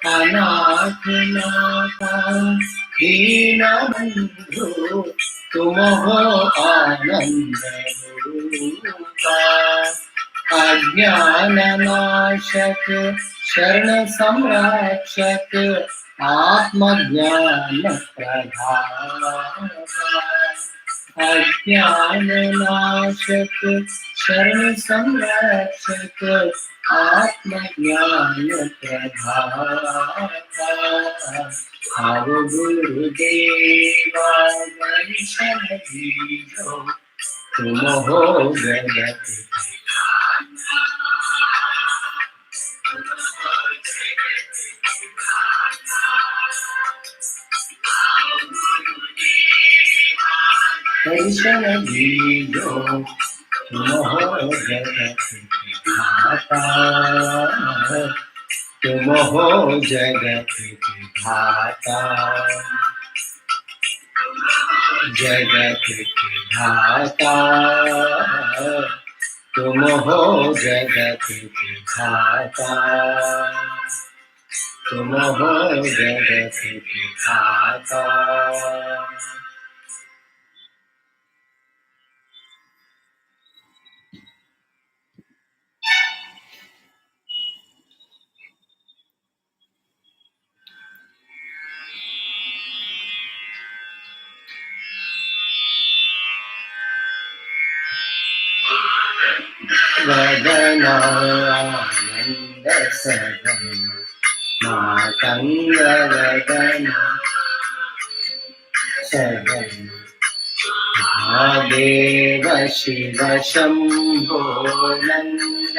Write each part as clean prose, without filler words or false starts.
अनाथनाथा दीनबंधु तुम हो आनंद रूपा। अज्ञाननाशक शरण संरक्षक आत्मज्ञान प्रदाता। अज्ञाननाशक शरण संरक्षक आत्मज्ञान प्रदाता। आओ गुरुदेवा दर्शन दीजो तुम हो जगत दर्शन दीजो तुम हो जगत विधाता। तुम हो जगत विधाता। जगत विधाता तुम हो जगत विधाता। तुम हो जगत विधाता। वदनानंद सदन मातंग वदन सदन महादेव शिव शंभो नंद।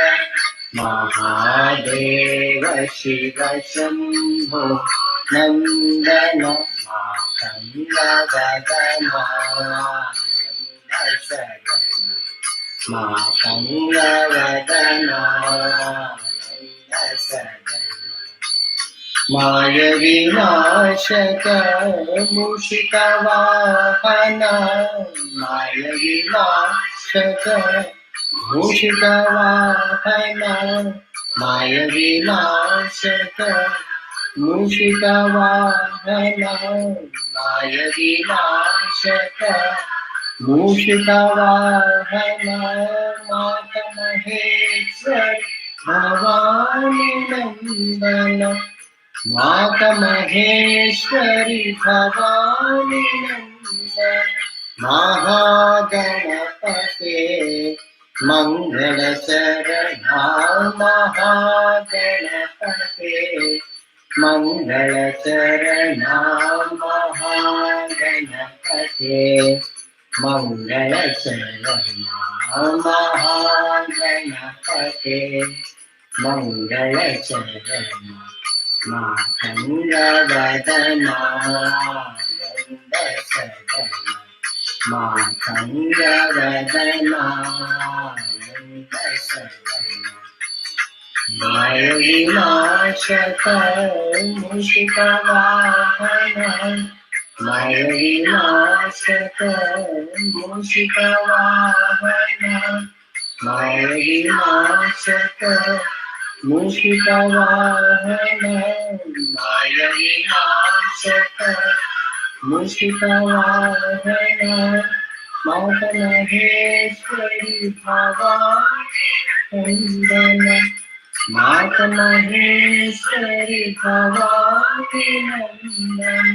महादेव शिव शंभो नंदन मातंग वदन सदन मातंग वदन सदन। माय विनाशक मूषिक वाहन। माय विनाशक मूषिक वाहन। माय विनाशक मूषिक वाहन। माय विनाशक मूषिक वाहन। माता महेश्वर भवानी नंदन। माता महेश्वरी भवानी नंदन। महागणपते मंगल चरणा। महागणपते मंगल चरणा। महागणपते मंगल चरणा। महागणपते मंगल चरणा। मातंग वदन आनंद सदन। मातंग वदन आनंद सदन। माय विनाशक मूषिक वाहन। माय विनाशक मूषिक वाहन। माय विनाशक मूषिक वाहन। माय विनाशक मूषिक वाहन। माता महेश्वरी भवानी नंदन। माता महेश्वरी भवानी नंदन।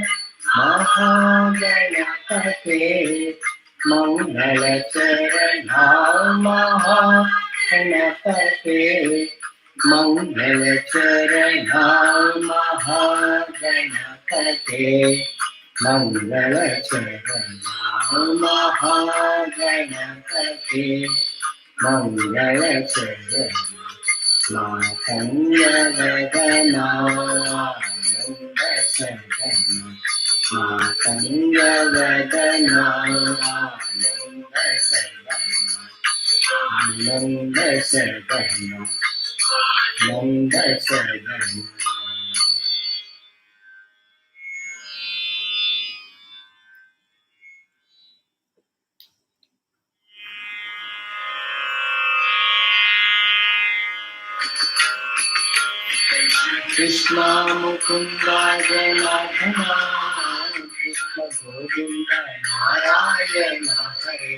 महागणपते मंगल चरणा। महागणपते मंगल चरणा। महागणपते मंगल चरणा। महागणपते मंगल चरणा। मातंग वदन आनंद सदन। मातंग वदन आनंद सदन। आनंद सदन आनंद सदन। Krishna Mukunda Janardana, Krishna Govinda Narayana Hare.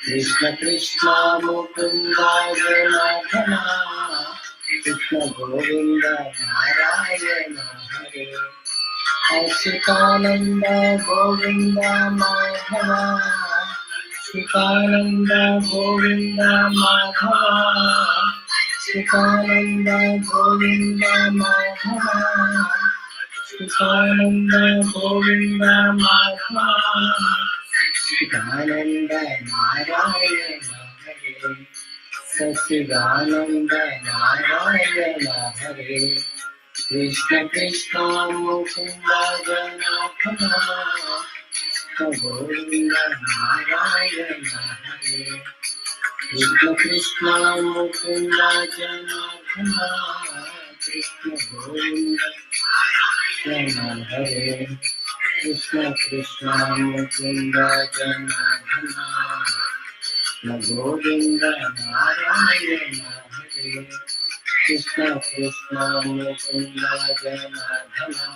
Krishna Krishna Mukunda Janardana, Krishna Govinda Narayana Hare. Achyutananda Govinda Madhava, Achyutananda Govinda Madhava, Achyutananda Govinda Madhava, Achyutananda Govinda Madhava, Achyutananda Narayana Hare, Satchidananda Narayana Hare. Krishna Krishna Mukunda Janardana, Govinda Narayana Hare. Krishna Krishna Mukunda Janardana, Krishna Govinda Narayana Hare. Krishna Krishna Mukunda Janardana, Govinda Narayana Hare. Krishna Krishna Mukunda Janardana,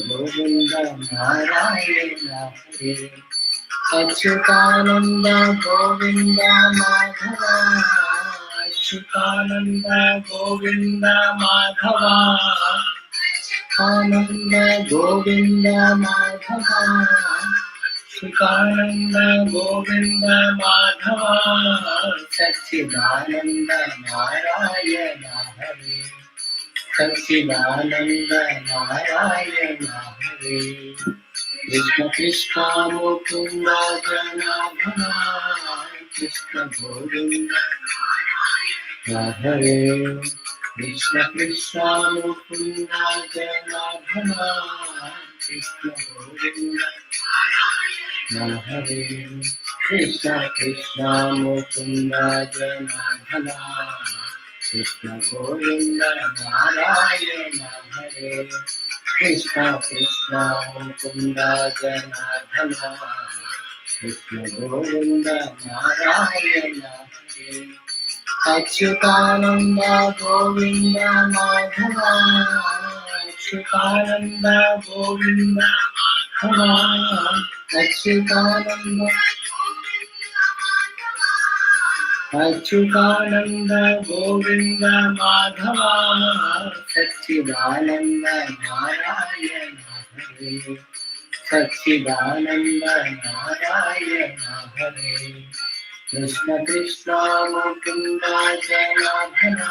Govinda Narayana Hare. Achyutananda Govinda Madhava, Achyutananda Govinda Madhava, Achyutananda Govinda Madhava, Achyutananda Govinda Madhava, Satchidananda Narayana Hare, Satchidananda Narayana Hare. Krishna Krishna Mukunda Janardana, Krishna Govinda Hare. Krishna Krishna Mukunda Janardana, Krishna Govinda Hare. Krishna Krishna Mukunda Janardana, Krishna Govinda Narayana Hare. Krishna Krishna Mukunda Janardana, Krishna Govinda Narayana Hare. Achyutananda Govinda Madhava, Achyutananda Govinda Madhava, Achyutananda Achyutananda Govinda Madhava, Satchidananda Narayana Hare, Satchidananda Narayana Hare. Krishna Krishna Mukunda Janardana,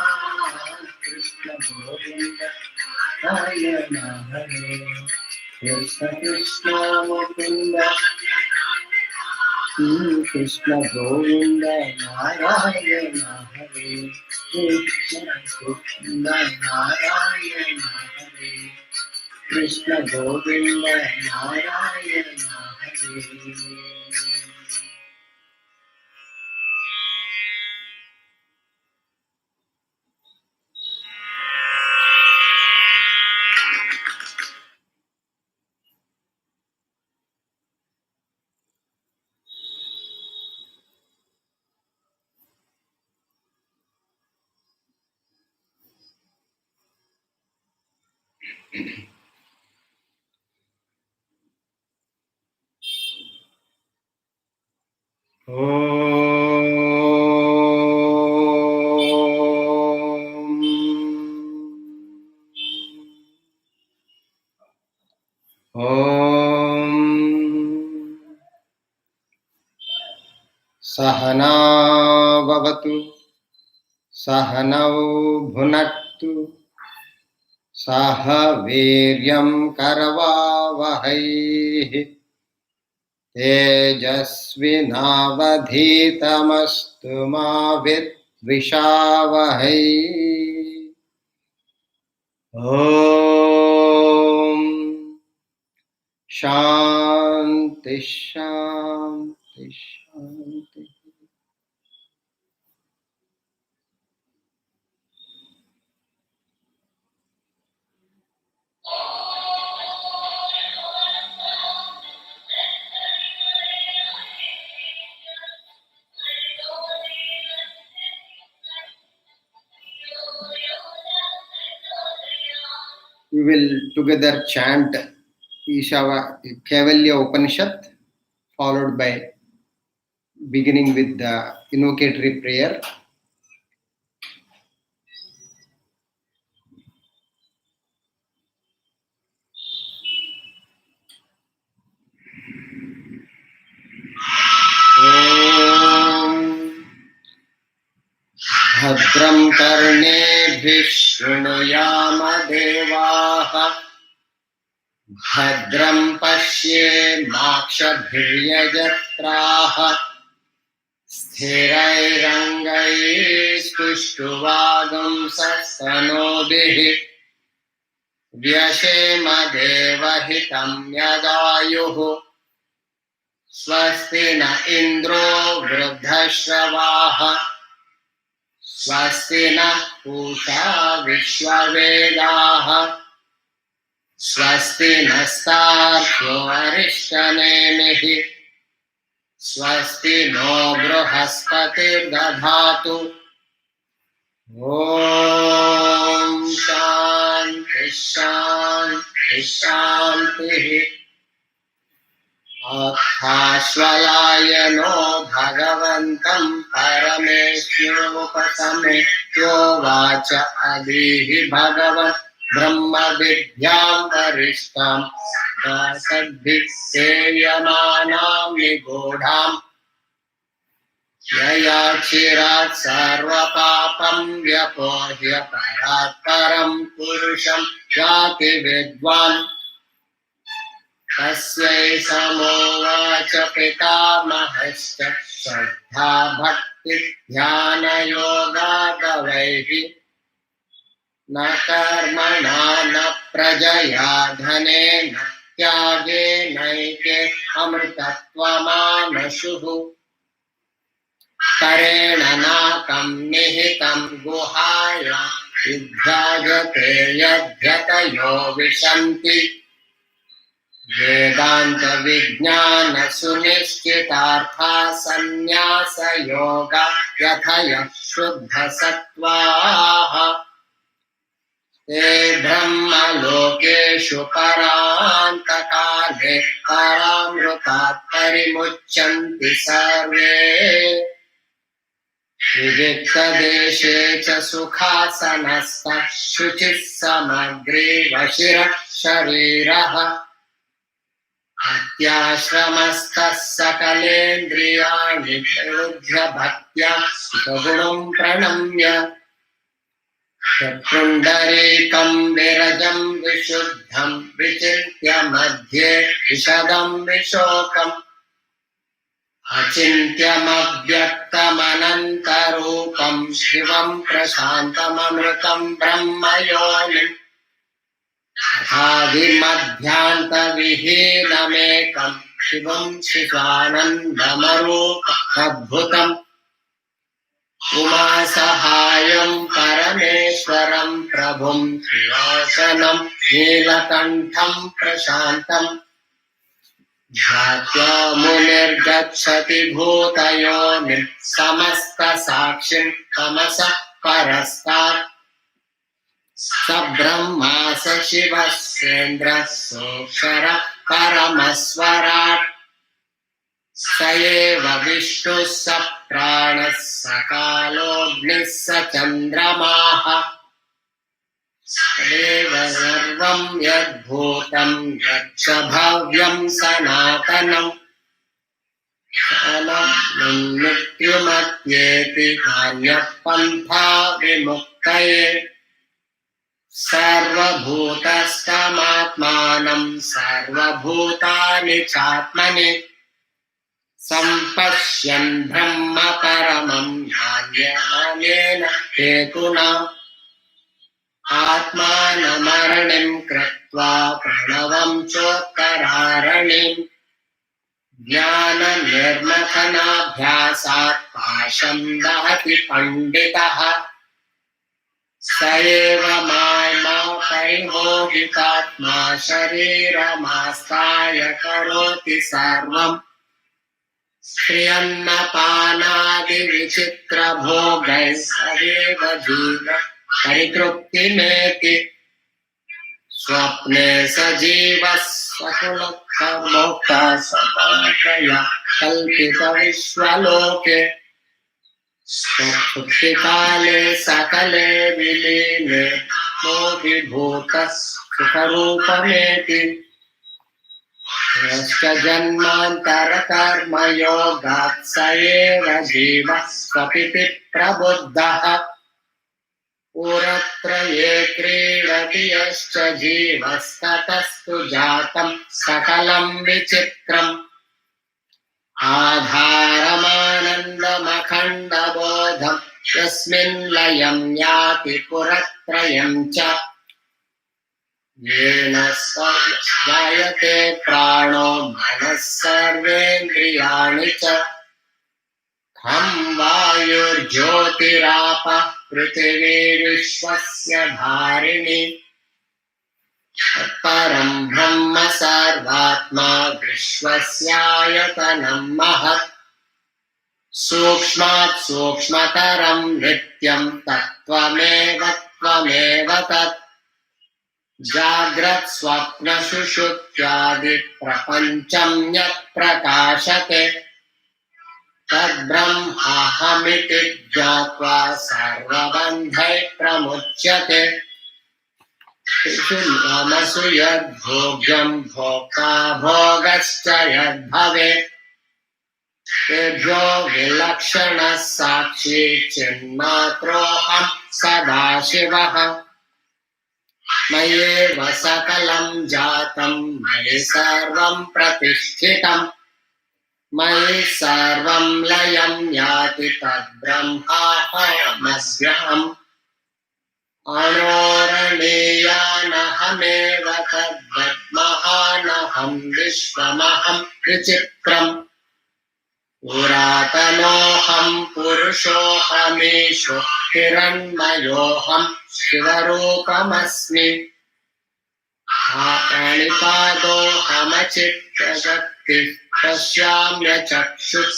Krishna Govinda Narayana Hare. Krishna Krishna Mukunda Krishna Govinda Narayana Hare. Krishna Krishna Narayana Hare. Krishna Govinda Narayana Hare. Sahana Bhavatu, Sahanau Bhunaktu, Saha Viryam Karavavahai, Tejasvinavadhitamastu ma vidvishavahai. Om Shanti Shanti Shanti. will together chant Kaivalya Upanishad, followed by beginning with the invocatory prayer. भद्रं कर्णेभिः शृणुयाम देवाः भद्रं पश्येमाक्षभिर्यजत्राः स्थिरैरङ्गैस्तुष्टुवागुंसस्तनूभिः व्यशेम देवहितं यदायुः स्वस्ति न इन्द्रो वृद्धश्रवाः स्वस्ति नः पूषा विश्ववेदाः स्वस्ति नस्तार्क्ष्यो अरिष्टनेमिः स्वस्ति नो बृहस्पतिर्दधातु ॐ शान्ति शान्ति शान्तिः अथाश्वलायनो भगवन्तं परमेश्वरोपसमेत्योवाच अदीहि भगवन् ब्रह्मविद्यां वरिष्ठां दासद्भिः सेव्यमानां निगूढाम् यया चिरात् सर्वपापं व्यपोह्य परात् परं पुरुषं याति विद्वान् तस्यै समोवाच पितामहश्च श्रद्धा भक्ति ध्यानयोगादवैः न कर्मणा न प्रजया धनेन त्यागेनैके अमृतत्वमानशुः करेण नाकं निहितं गुहायां विभ्राजते यद्यतयो विशन्ति वेदांत विज्ञान सुनिश्चितार्था संन्यास योगा यथयः शुद्ध सत्वाः ते ब्रह्मलोकेषु परान्तकाले परामृतात् परिमुच्यन्ति सर्वे विविक्तदेशे च सुखासनस्थः शुचिः समग्रीवशिरः शरीरः अत्याश्रमस्थः सकलेन्द्रियाणि प्रयुज्य भक्त्या सुगुणं प्रणम्य पुण्डरीकं विरजं विशुद्धं विचिन्त्य मध्ये विशदं विशोकम् अचिन्त्यमव्यक्तमनन्तरूपं शिवं प्रशान्तममृतं ब्रह्मयोनिम् आदिमध्यान्तविहीनमेकं शिवं शिवानन्दमरूपमद्भुतम् उमासहायं परमेश्वरं प्रभुं त्रिलोचनं नीलकण्ठं प्रशान्तम् ध्यात्वा मुनिर्गच्छति भूतयोनिं समस्तसाक्षिं तमसः परस्तात् स ब्रह्मा स शिवः सेन्द्रः सोऽक्षरः परमस्वराट् स एव विष्णुः स प्राणः स कालोऽग्निः स चन्द्रमाः तदेव सर्वं यद्भूतं यच्च भव्यं सनातनं मृत्युमत्येति नान्यः पन्था विमुक्तये सर्वभूतस्थमात्मानं सर्वभूतानि चात्मनि सम्पश्यन् ब्रह्म परमं नान्येन हेतुना आत्मानमरणिं कृत्वा प्रणवं चोत्तरारणिं ज्ञाननिर्मथनाभ्यासात् पाशं दहति पण्डितः स एव माया परिमोहितात्मा शरीरमास्ताय करोति सर्वम् श्रियन्नपानादिविचित्रभोगैः सदेव जीव परितृप्तिमेति स्वप्ने सजीवः सकुलकर्मोक्ता समाकया कल्पितविश्वलोके स्वप्तिकाले सकले विलीने मोहिभूतः सुखरूपमेति यश्च जन्मान्तरकर्मयोगात् स एव जीवः स्वपिति प्रबुद्धः पुरत्रये क्रीडति यश्च जीवस्ततस्तु जातं सकलं विचित्रम् आधारमानन्दमखण्डबोधं यस्मिन् लयं याति पुरत्रयं च येन जायते प्राणो मनः सर्वेन्द्रियाणि च खं वायुर्ज्योतिरापः पृथिवी विश्वस्य धारिणी परं ब्रह्म सर्वात्मा विश्वस्यायतनं महत् सूक्ष्मात् सूक्ष्मतरं नित्यं तत्त्वमेव त्वमेव तत् जाग्रत् स्वप्न सुषुप्त्यादि प्रपञ्चं यत् प्रकाशते तद्ब्रह्माहमिति ज्ञात्वा सर्वबन्धैः प्रमुच्यते नामसु यद्भोग्यं भोक्ता भोगश्च यद्भवेत् तेभ्यो विलक्षणः साक्षी चिन्मात्रोऽहं सदाशिवः मय्येव सकलं जातं मयि सर्वं प्रतिष्ठितम् मयि सर्वं लयं याति तद्ब्रह्माहमस्म्यहम् अणोरणीयानहमेव तद्वद्महानहं विश्वमहं विचित्रम् पुरातनोऽहं पुरुषोऽहमीशो हिरण्मयोऽहं शिवरूपमस्मि प्रणिपातोऽहमचित्तशक्तिः पश्याम्यचक्षुः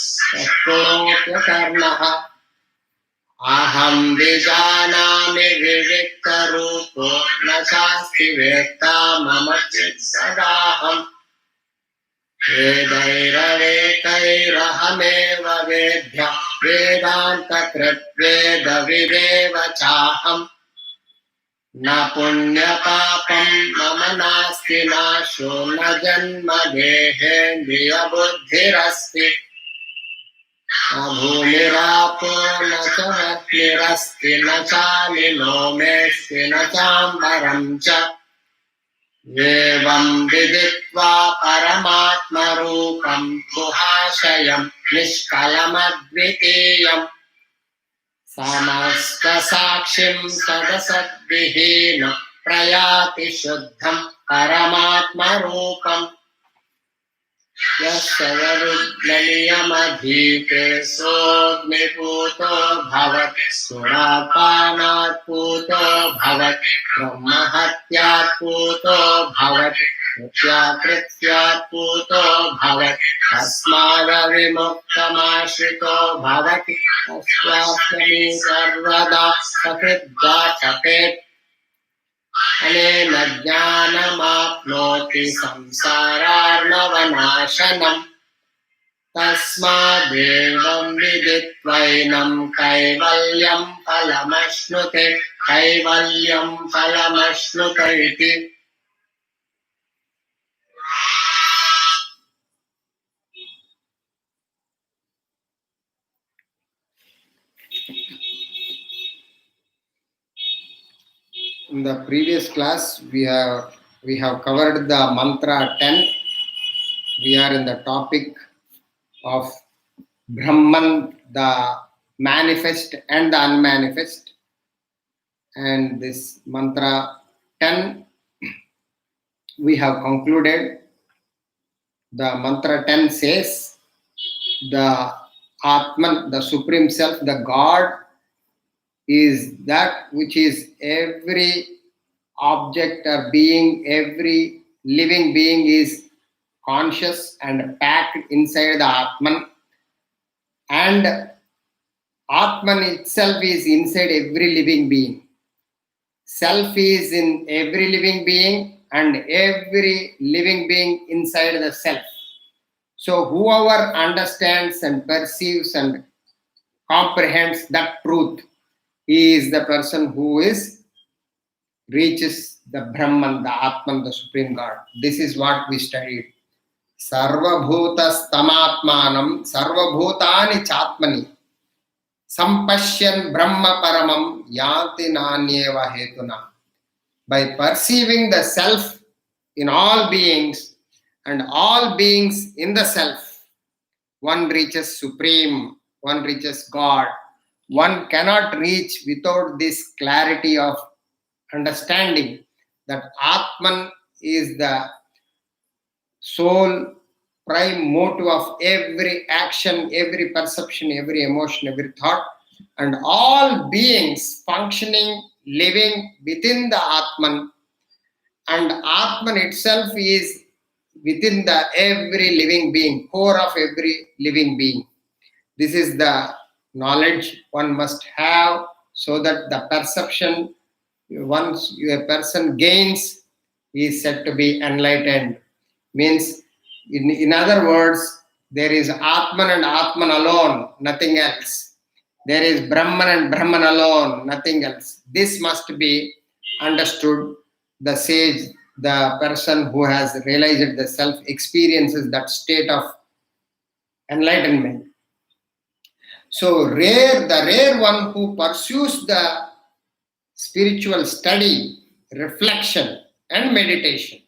शक्नोत्यकर्णः अहं विजानामि विविक्तरूपो न चास्ति वेत्ता मम चित्सदाहम् वेदैरवेकैरहमेव वेद्यः वेदान्तकृद्वेदविदेव चाहम् न पुण्यपापं मम नास्ति नाशो न जन्म देहेन्द्रियबुद्धिरस्ति न भूमिरापो न च अग्निरस्ति न चानिनो मेऽस्ति न चाम्बरं च एवं विदित्वा परमात्मरूपं गुहाशयं निष्कलमद्वितीयम् समस्तसाक्षिं सदसद्विहीनं प्रयाति शुद्धं परमात्मरूपम् यस्यरुद्रनियमधीते सोऽग्निपूतो भवति सुरापानात् पूतो भवति ब्रह्महत्यात् पूतो भवति हत्याकृत्यात् पूतो भवति तस्मादविमुक्तमाश्रितो भवति तस्यास्मि सर्वदा सकृद्घातकेत् अनेन ज्ञानमाप्नोति संसारार्णवनाशनम् तस्मादेवं विदित्वैनं कैवल्यं फलमश्नुते कैवल्यं फलमश्नुत इति In the previous class, we have covered the mantra 10. We are in the topic of Brahman, the manifest and the unmanifest. And this mantra 10, we have concluded. The mantra 10 says, the Atman, the Supreme Self, the God, is that which is every object or being, every living being is conscious and packed inside the Atman, and Atman itself is inside every living being. Self is in every living being and every living being inside the self. So whoever understands and perceives and comprehends that truth, he is the person who reaches the Brahman, the Atman, the Supreme God. This is what we studied. Sarvabhutastamatmanam sarvabhutani chatmani sampashyan brahma paramam yanti nanyeva hetuna. By perceiving the self in all beings and all beings in the self, one reaches Supreme, one reaches God. One cannot reach without this clarity of understanding that Atman is the sole prime motive of every action, every perception, every emotion, every thought, and all beings functioning, living within the Atman, and Atman itself is within the every living being, core of every living being. This is the knowledge one must have, so that the perception once a person gains, he is said to be enlightened. Means, in other words, there is Atman and Atman alone, nothing else. There is Brahman and Brahman alone, nothing else. This must be understood. The sage, the person who has realized the self, experiences that state of enlightenment. So the rare one who pursues the spiritual study, reflection, and meditation,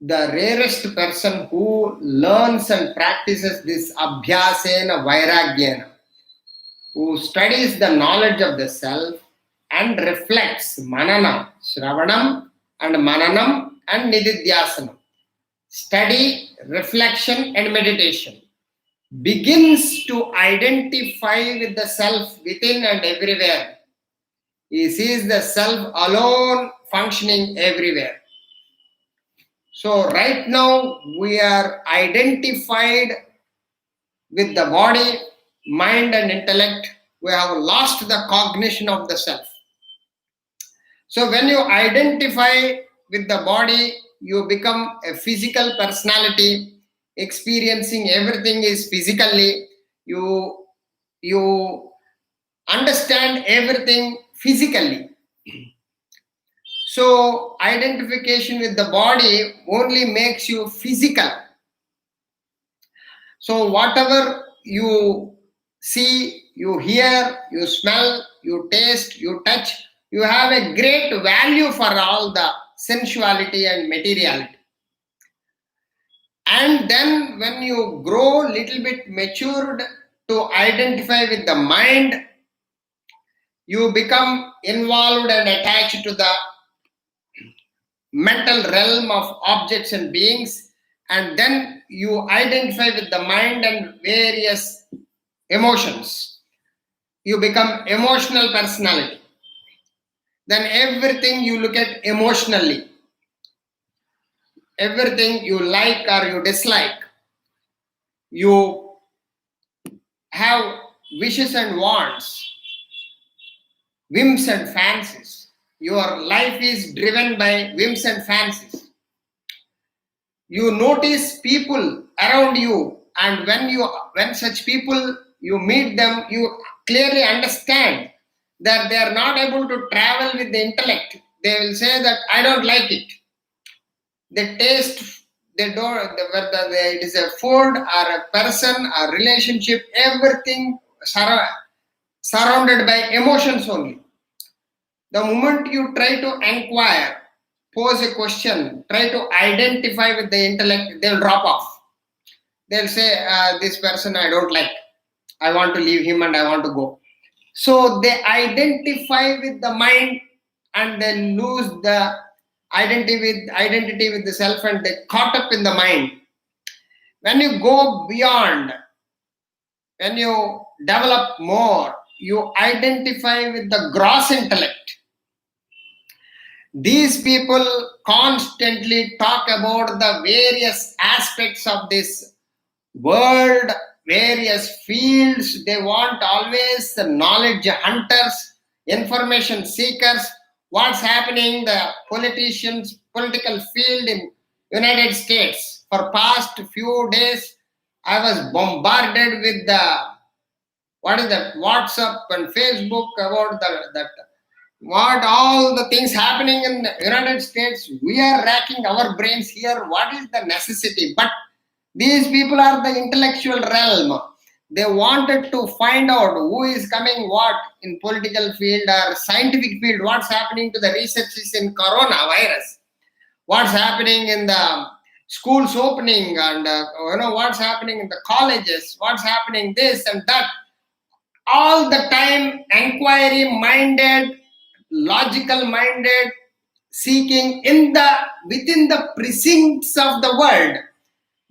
the rarest person who learns and practices this abhyasena vairagyena, who studies the knowledge of the self and reflects manana, shravanam and mananam and nididhyasanam, study, reflection and meditation, begins to identify with the self within and everywhere. He sees the self alone functioning everywhere. So right now we are identified with the body, mind and intellect. We have lost the cognition of the self. So when you identify with the body, you become a physical personality, experiencing everything is physically. You understand everything physically. So identification with the body only makes you physical. So whatever you see, you hear, you smell, you taste, you touch, you have a great value for all the sensuality and materiality. And then when you grow little bit matured to identify with the mind, you become involved and attached to the mental realm of objects and beings, and then you identify with the mind and various emotions. You become emotional personality. Then everything you look at emotionally. Everything you like or you dislike. You have wishes and wants, whims and fancies. Your life is driven by whims and fancies. You notice people around you, and when such people you meet them, you clearly understand that they are not able to travel with the intellect. They will say that I don't like it. The taste, they don't, whether it is a food or a person or relationship, everything surrounded by emotions only. The moment you try to inquire, pose a question, try to identify with the intellect, they'll drop off. They'll say, this person I don't like. I want to leave him and I want to go. So they identify with the mind and they lose the identity with the self, and they caught up in the mind. When you go beyond, when you develop more, you identify with the gross intellect. These people constantly talk about the various aspects of this world, various fields. They want always the knowledge hunters, information seekers what's happening the political field in United States. For past few days, I was bombarded with the what is that WhatsApp and Facebook about that what all the things happening in the United States. We are racking our brains here. What is the necessity? But these people are the intellectual realm. They wanted to find out who is coming what in political field or scientific field. What's happening to the researches in coronavirus? What's happening in the schools opening and what's happening in the colleges? What's happening this and that? All the time inquiry minded, logical minded, seeking in the within the precincts of the world.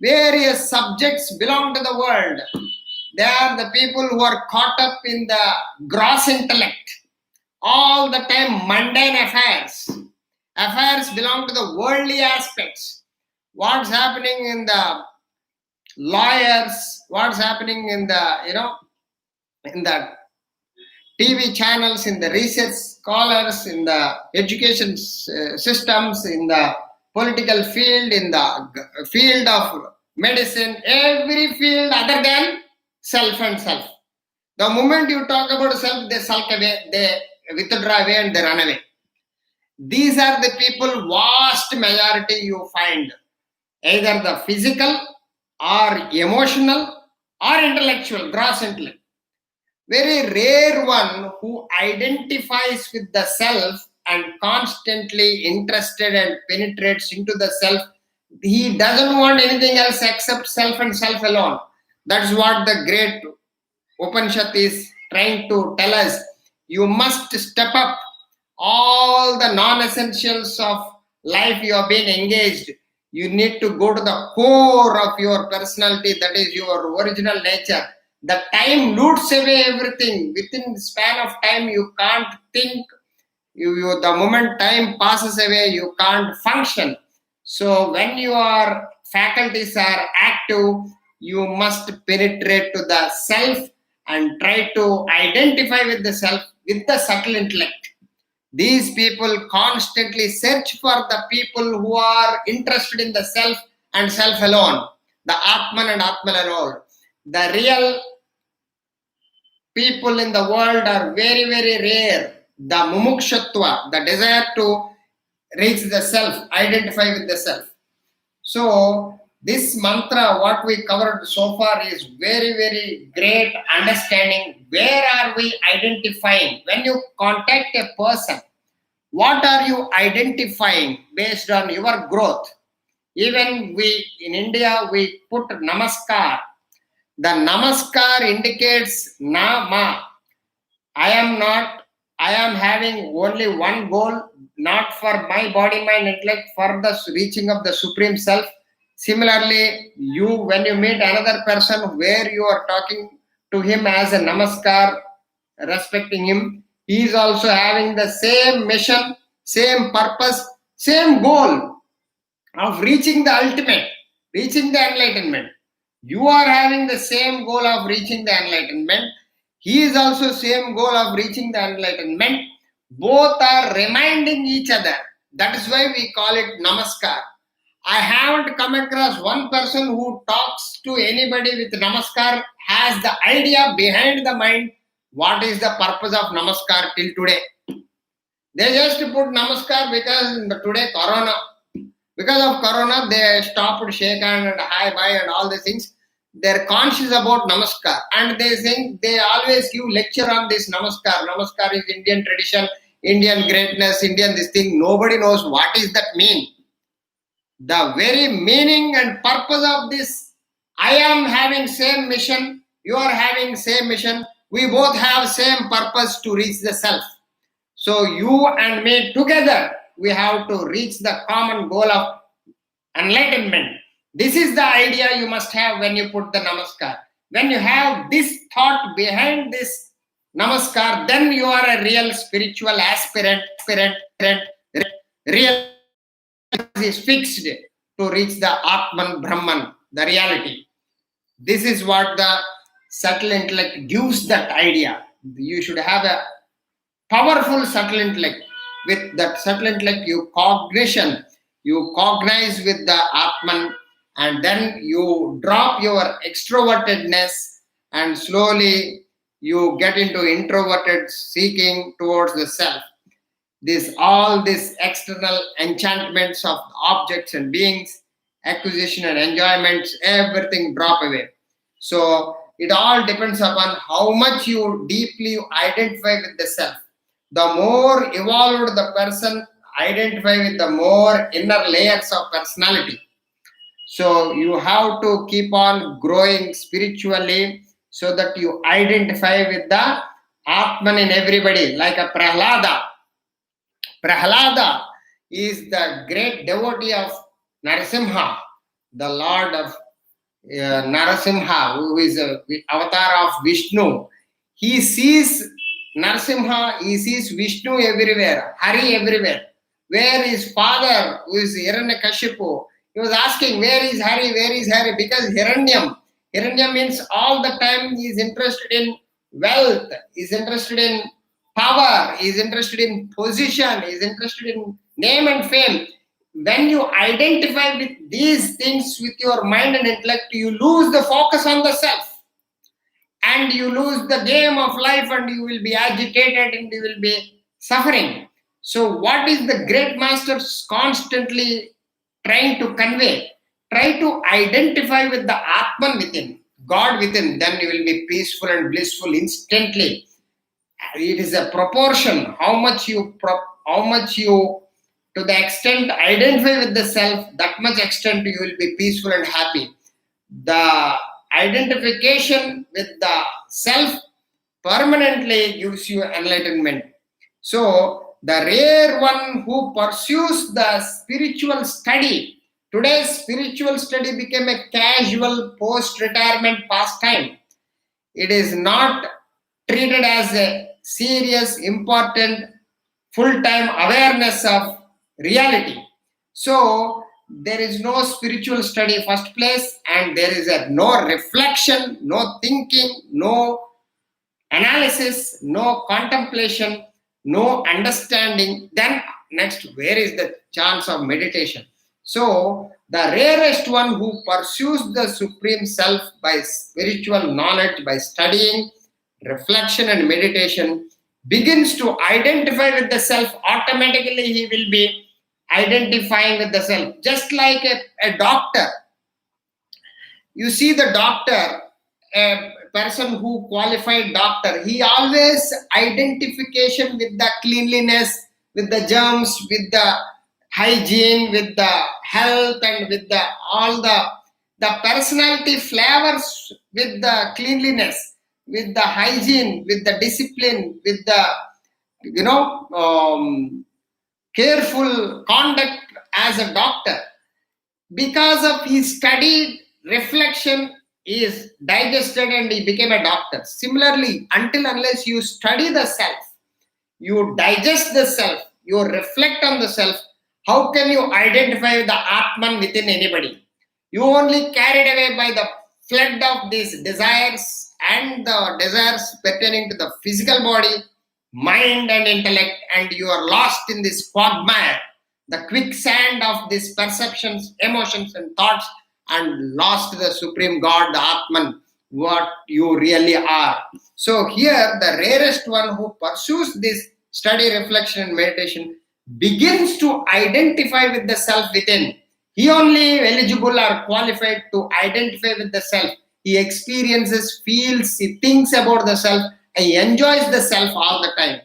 Various subjects belong to the world. They are the people who are caught up in the gross intellect. All the time mundane affairs. Affairs belong to the worldly aspects. What's happening in the lawyers, what's happening in the in the TV channels, in the research scholars, in the education systems, in the political field, in the field of medicine, every field other than self and self. The moment you talk about self, they sulk away, they withdraw away and they run away. These are the people, vast majority you find, either the physical or emotional or intellectual, gross intellect. Very rare one who identifies with the self and constantly interested and penetrates into the self. He doesn't want anything else except self and self alone. That's what the great Upanishad is trying to tell us. You must step up all the non-essentials of life you are being engaged. You need to go to the core of your personality, that is your original nature. The time loots away everything. Within the span of time, you can't think. The moment time passes away, you can't function. So when your faculties are active, you must penetrate to the self and try to identify with the self with the subtle intellect. These people constantly search for the people who are interested in the self and self alone, the Atman and Atman alone. The real people in the world are very, very rare. The mumukshatva, the desire to reach the self, identify with the self. So, this mantra, what we covered so far, is very, very great understanding. Where are we identifying? When you contact a person, what are you identifying based on your growth? Even we in India, we put namaskar. The namaskar indicates nama. I am having only one goal, not for my body, mind, intellect, for the reaching of the Supreme Self. Similarly, when you meet another person where you are talking to him as a namaskar, respecting him, he is also having the same mission, same purpose, same goal of reaching the ultimate, reaching the enlightenment. You are having the same goal of reaching the enlightenment. He is also same goal of reaching the enlightenment. Both are reminding each other. That is why we call it namaskar. I haven't come across one person who talks to anybody with namaskar has the idea behind the mind what is the purpose of namaskar till today. They just put namaskar because today corona. Because of corona, they stopped shake hand and hi bye and all these things. They're conscious about namaskar and they think they always give lecture on this namaskar. Namaskar is Indian tradition, Indian greatness, Indian this thing. Nobody knows what is that mean. The very meaning and purpose of this, I am having same mission, you are having same mission, we both have same purpose to reach the self. So you and me together, we have to reach the common goal of enlightenment. This is the idea you must have when you put the namaskar. When you have this thought behind this namaskar, then you are a real spiritual aspirant, real is fixed to reach the Atman Brahman, the reality. This is what the subtle intellect gives that idea. You should have a powerful subtle intellect. with that subtle intellect, you cognition, you cognize with the Atman, and then you drop your extrovertedness and slowly you get into introverted seeking towards the self. All these external enchantments of objects and beings, acquisition and enjoyments, everything drop away. So it all depends upon how much you deeply identify with the self. The more evolved the person identify with, the more inner layers of personality. So you have to keep on growing spiritually so that you identify with the Atman in everybody, like a Prahlada. Prahlada is the great devotee of Narasimha, the Lord of Narasimha, who is a avatar of Vishnu. He sees Narasimha, he sees Vishnu everywhere, Hari everywhere. Where is father, who is Hiranyakashipu? He was asking, where is Hari, where is Hari? Because Hiranyam means all the time he is interested in wealth, he is interested in power, he is interested in position, he is interested in name and fame. When you identify with these things with your mind and intellect, you lose the focus on the self. And you lose the game of life, and you will be agitated and you will be suffering. So what is the great masters constantly trying to convey? Try to identify with the Atman within, God within, then you will be peaceful and blissful instantly. It is a proportion, how much you to the extent identify with the self, that much extent you will be peaceful and happy. The identification with the self permanently gives you enlightenment. So the rare one who pursues the spiritual study, today's spiritual study became a casual post-retirement pastime. It is not treated as a serious, important, full-time awareness of reality. So there is no spiritual study first place, and there is no reflection, no thinking, no analysis, no contemplation, no understanding. Then next, where is the chance of meditation? So the rarest one who pursues the supreme self by spiritual knowledge, by studying, reflection and meditation, begins to identify with the self. Automatically he will be identifying with the self. Just like a doctor. You see the doctor, a person who qualified doctor, he always identification with the cleanliness, with the germs, with the hygiene, with the health, and with the all the personality flavors with the cleanliness, with the hygiene, with the discipline, with the careful conduct as a doctor. Because of his studied reflection is digested and he became a doctor. Similarly, unless you study the self, you digest the self, you reflect on the self, how can you identify the Atman within anybody? You only carried away by the flood of these desires and the desires pertaining to the physical body, mind and intellect, and you are lost in this quagmire, the quicksand of these perceptions, emotions and thoughts, and lost the supreme God, the Atman, what you really are. So here the rarest one who pursues this study, reflection and meditation begins to identify with the self within. He only eligible or qualified to identify with the self. He experiences, feels, he thinks about the self, and he enjoys the self all the time.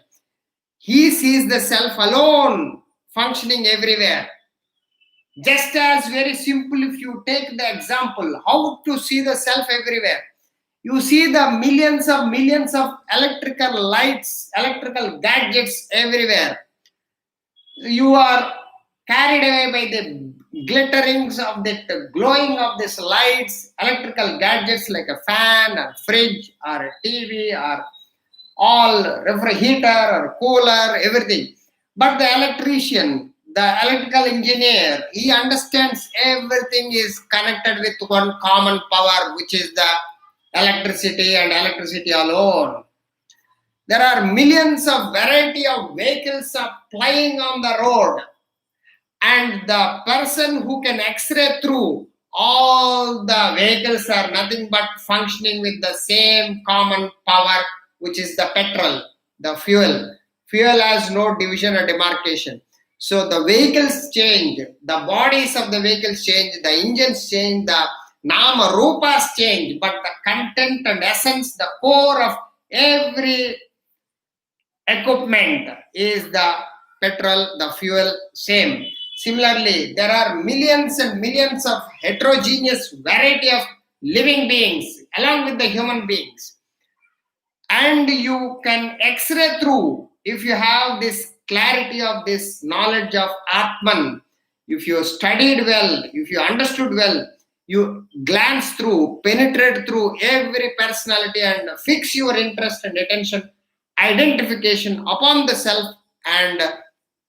He sees the self alone functioning everywhere. Just as very simple, if you take the example, how to see the self everywhere. You see the millions of electrical lights, electrical gadgets everywhere. You are carried away by the glitterings of the glowing of these lights, electrical gadgets like a fan or fridge or a TV or all refrigerator or cooler, everything. But the electrician, the electrical engineer, he understands everything is connected with one common power, which is the electricity and electricity alone. There are millions of variety of vehicles are plying on the road, and the person who can x-ray through all the vehicles are nothing but functioning with the same common power, which is the petrol, the fuel. Fuel has no division or demarcation. So the vehicles change, the bodies of the vehicles change, the engines change, the nama rupas change, but the content and essence, the core of every equipment is the petrol, the fuel, same. Similarly, there are millions and millions of heterogeneous variety of living beings along with the human beings. And you can x-ray through, if you have this clarity of this knowledge of Atman, if you studied well, if you understood well, you glance through, penetrate through every personality and fix your interest and attention, identification upon the self, and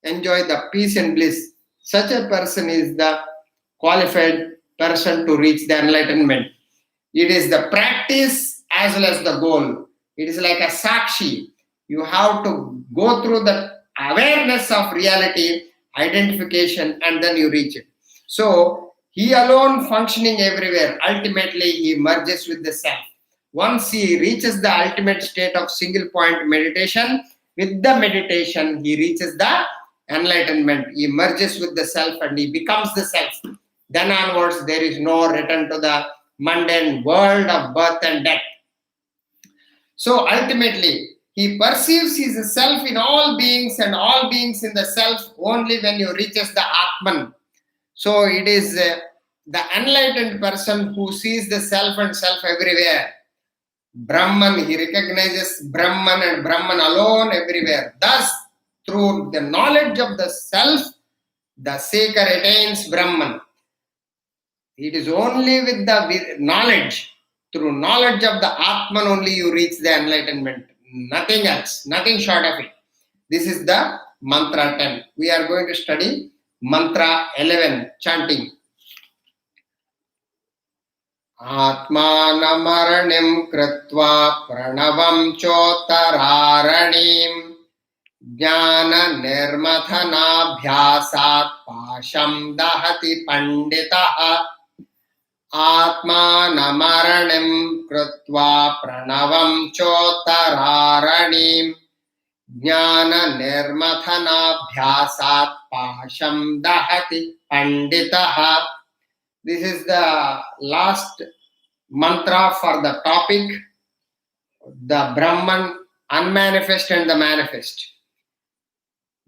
enjoy the peace and bliss. Such a person is the qualified person to reach the enlightenment. It is the practice as well as the goal. It is like a sakshi. You have to go through the awareness of reality, identification, and then you reach it. So, he alone functioning everywhere, ultimately he merges with the self. Once he reaches the ultimate state of single point meditation, with the meditation he reaches the enlightenment. He merges with the self and he becomes the self. Then onwards there is no return to the mundane world of birth and death. So ultimately, he perceives his self in all beings and all beings in the self only when you reaches the Atman. So it is the enlightened person who sees the self and self everywhere. Brahman, he recognizes Brahman and Brahman alone everywhere. Thus, through the knowledge of the self, the seeker attains Brahman. It is only with the knowledge, through knowledge of the Atman only you reach the enlightenment. Nothing else, nothing short of it. This is the mantra 10. We are going to study mantra 11, chanting. Atmanamaranim kritva pranavam chotararanим jnana nirmathanabhyasat pasham dahati panditaha. Atmanamaranim krutva pranavam chotararanим jnana nirmathanabhyasat pasham dahati panditaha. This is the last mantra for the topic, the Brahman, unmanifest and the manifest.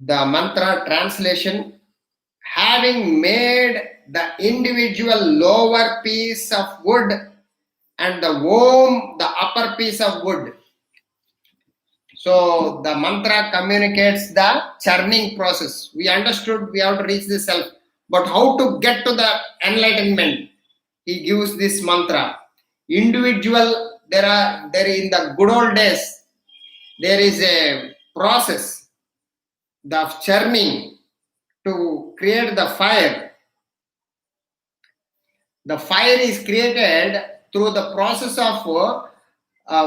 The mantra translation: having made the individual lower piece of wood and the Om, the upper piece of wood. So the mantra communicates the churning process. We understood we have to reach the self, but how to get to the enlightenment? He gives this mantra. Individual, there in the good old days, there is a process, the churning to create the fire. The fire is created through the process of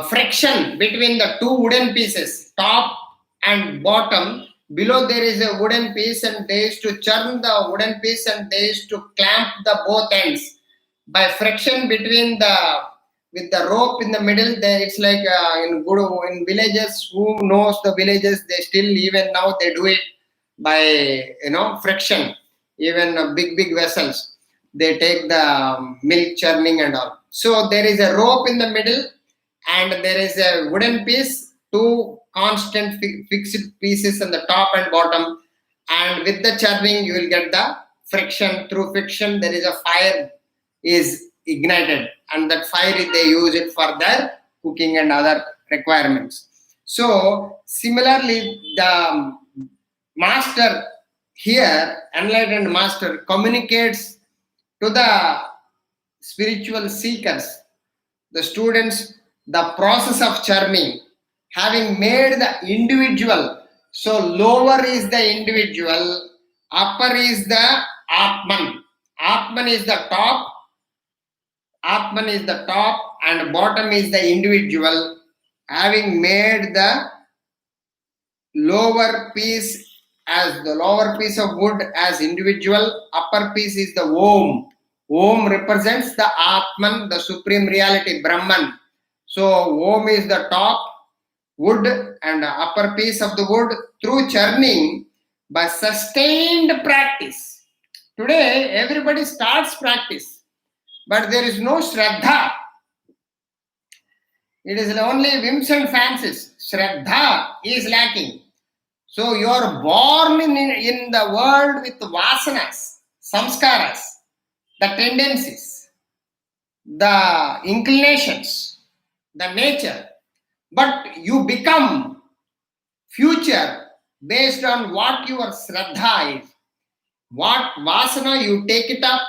friction between the two wooden pieces, top and bottom. Below there is a wooden piece and they used to churn the wooden piece and they used to clamp the both ends. By friction between with the rope in the middle, there it's like in villages, who knows the villages, they still even now they do it by friction. Even big vessels, they take the milk churning and all. So there is a rope in the middle and there is a wooden piece, two constant fixed pieces on the top and bottom, and with the churning you will get the friction. Through friction there is a fire is ignited, and that fire they use it for their cooking and other requirements. So similarly, the master here, enlightened master, communicates to the spiritual seekers, the students, the process of churning, having made the individual. So lower is the individual, upper is the Atman. Atman is the top, and bottom is the individual. Having made the lower piece as the lower piece of wood as individual, upper piece is the Om. Om represents the Atman, the supreme reality, Brahman. So Om is the top wood and the upper piece of the wood through churning by sustained practice. Today, everybody starts practice, but there is no Shraddha. It is only whims and fancies. Shraddha is lacking. So you are born in the world with vasanas, samskaras, the tendencies, the inclinations, the nature. But you become future based on what your Shraddha is. What vasana you take it up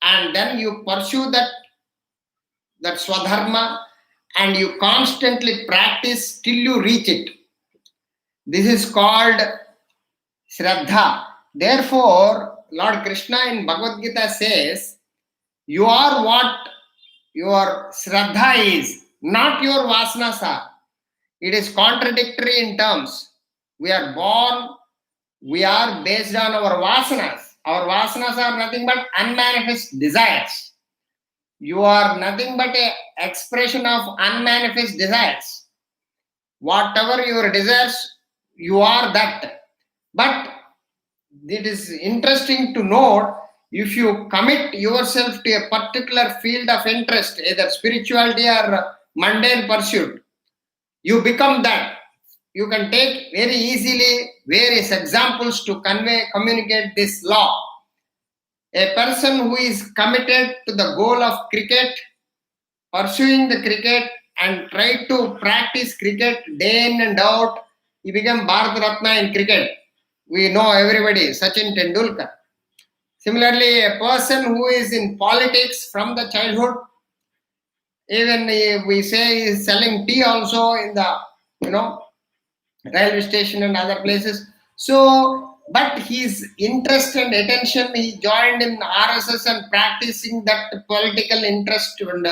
and then you pursue that swadharma and you constantly practice till you reach it. This is called Shraddha. Therefore, Lord Krishna in Bhagavad Gita says, you are what your Shraddha is, not your vasanas are. It is contradictory in terms. We are born, we are based on our vasanas. Our vasanas are nothing but unmanifest desires. You are nothing but an expression of unmanifest desires. Whatever your desires, you are that. But it is interesting to note, if you commit yourself to a particular field of interest, either spirituality or mundane pursuit, you become that. You can take very easily various examples to communicate this law. A person who is committed to the goal of cricket, pursuing the cricket and try to practice cricket day in and out, he became Bharat Ratna in cricket. We know everybody, Sachin Tendulkar. Similarly, a person who is in politics from the childhood, even we say is selling tea also in the railway station and other places. So, but his interest and attention, he joined in RSS and practicing that political interest and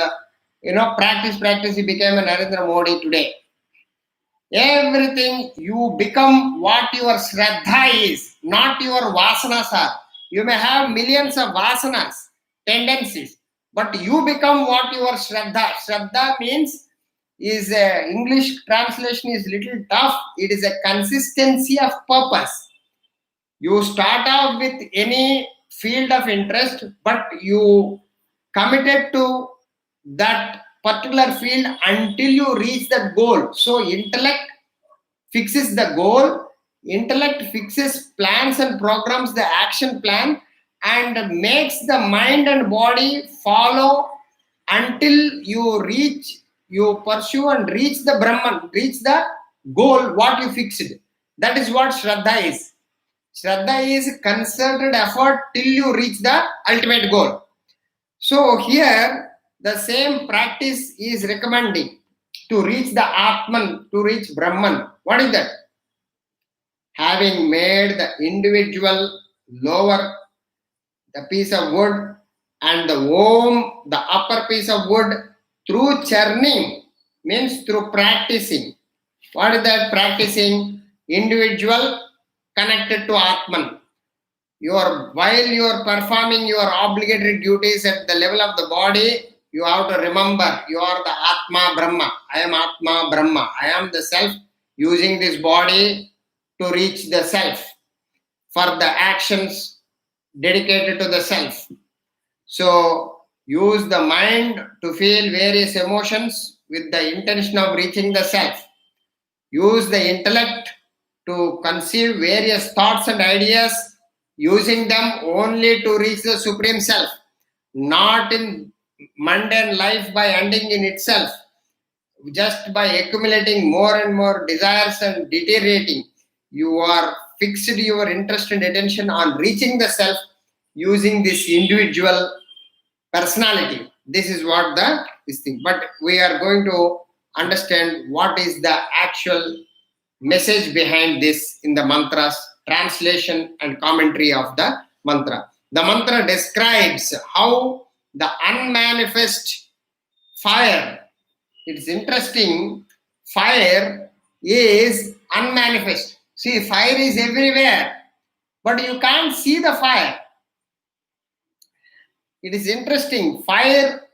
practice, he became a Narendra Modi today. Everything you become what your Shraddha is, not your vasanas are. You may have millions of vasanas, tendencies, but you become what your Shraddha. Shraddha means is English translation is little tough. It is a consistency of purpose. You start off with any field of interest, but you committed to that particular field until you reach that goal. So intellect fixes the goal, intellect fixes plans and programs, the action plan, and makes the mind and body follow until you reach, you pursue and reach the Brahman, reach the goal what you fixed. That is what Shraddha is. Shraddha is concerted effort till you reach the ultimate goal. So here the same practice is recommending to reach the Atman, to reach Brahman. What is that? Having made the individual lower, the piece of wood, and the Om, the upper piece of wood, through churning, means through practicing. What is that practicing? Individual connected to Atman. While you are performing your obligatory duties at the level of the body, you have to remember you are the Atma Brahma. I am Atma Brahma. I am the self using this body to reach the self for the actions dedicated to the self. So use the mind to feel various emotions with the intention of reaching the self. Use the intellect to conceive various thoughts and ideas, using them only to reach the Supreme Self, not in mundane life by ending in itself, just by accumulating more and more desires and deteriorating. You are fixed your interest and attention on reaching the self using this individual personality. This is what this thing. But we are going to understand what is the actual message behind this in the mantras, translation and commentary of the mantra. The mantra describes how the unmanifest fire, it's interesting, fire is unmanifest. See, fire is everywhere, but you can't see the fire. It is interesting. Fire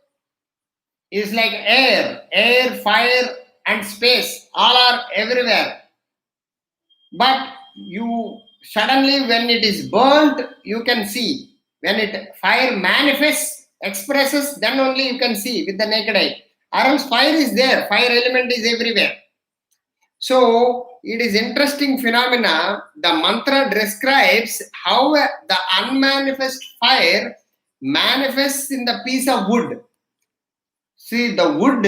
is like air, fire, and space. All are everywhere. But you suddenly, when it is burnt, you can see. When fire manifests, expresses, then only you can see with the naked eye. Or else fire is there. Fire element is everywhere. So it is interesting phenomena. The mantra describes how the unmanifest fire manifests in the piece of wood. See, the wood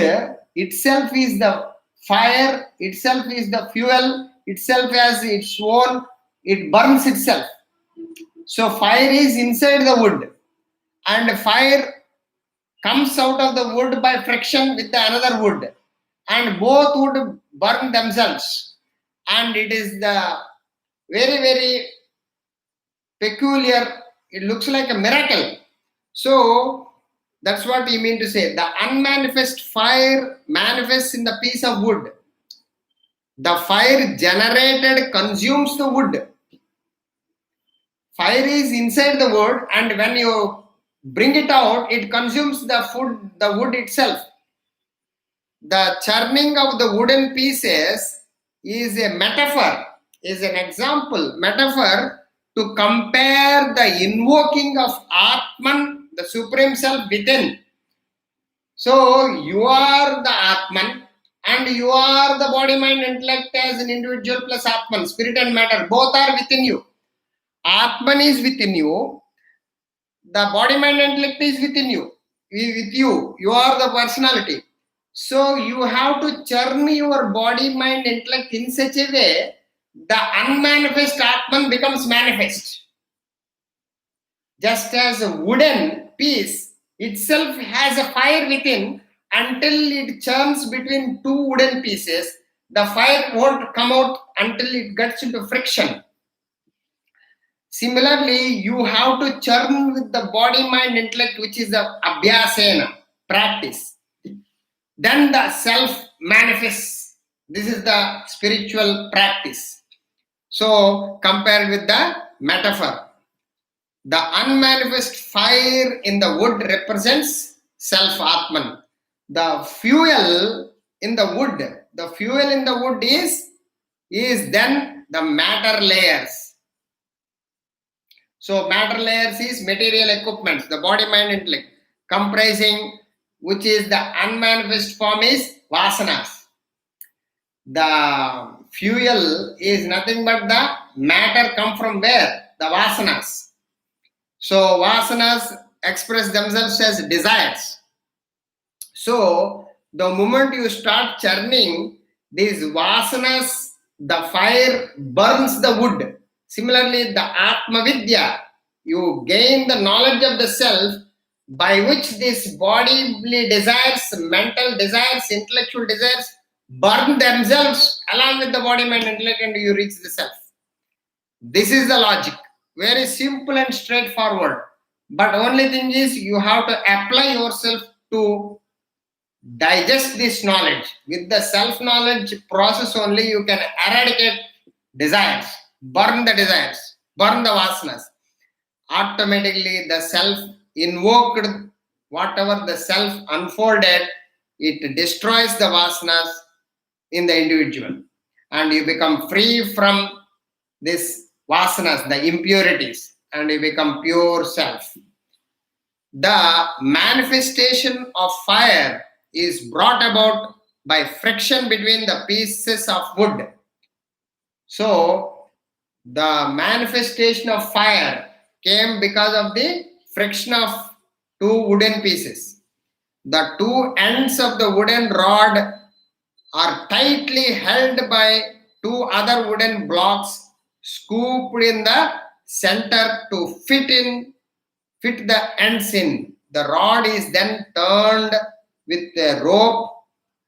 itself is the fire, itself is the fuel, itself has its own, it burns itself. So fire is inside the wood, and fire comes out of the wood by friction with the another wood, and both would burn themselves. And it is the very, very peculiar, it looks like a miracle. So that's what you mean to say. The unmanifest fire manifests in the piece of wood. The fire generated consumes the wood. Fire is inside the wood, and when you bring it out, it consumes the wood itself. The churning of the wooden pieces is a metaphor, is an example, metaphor to compare the invoking of Atman, the Supreme Self within. So you are the Atman and you are the body, mind, intellect as an individual plus Atman, spirit and matter, both are within you. Atman is within you, the body, mind, intellect is within you, with you. You are the personality. So you have to churn your body, mind, intellect in such a way the unmanifest Atman becomes manifest. Just as a wooden piece itself has a fire within, until it churns between two wooden pieces, the fire won't come out until it gets into friction. Similarly, you have to churn with the body, mind, intellect, which is the abhyasena, practice. Then the self manifests. This is the spiritual practice. So, compared with the metaphor, the unmanifest fire in the wood represents self-Atman. The fuel in the wood is then the matter layers. So matter layers is material equipments, the body, mind, intellect, comprising, which is the unmanifest form is vasanas. The fuel is nothing but the matter come from where? The vasanas. So vasanas express themselves as desires. So the moment you start churning these vasanas, the fire burns the wood. Similarly, the Atma Vidya, you gain the knowledge of the self by which these bodily desires, mental desires, intellectual desires burn themselves along with the body, mind, intellect, and you reach the self. This is the logic. Very simple and straightforward. But only thing is you have to apply yourself to digest this knowledge. With the self-knowledge process only you can eradicate desires, burn the desires, burn the vasanas. Automatically the self invoked, whatever the self unfolded, it destroys the vasanas in the individual. And you become free from this vasanas, the impurities, and you become pure self. The manifestation of fire is brought about by friction between the pieces of wood. So the manifestation of fire came because of the friction of two wooden pieces. The two ends of the wooden rod are tightly held by two other wooden blocks scooped in the center to fit the ends in. The rod is then turned with a rope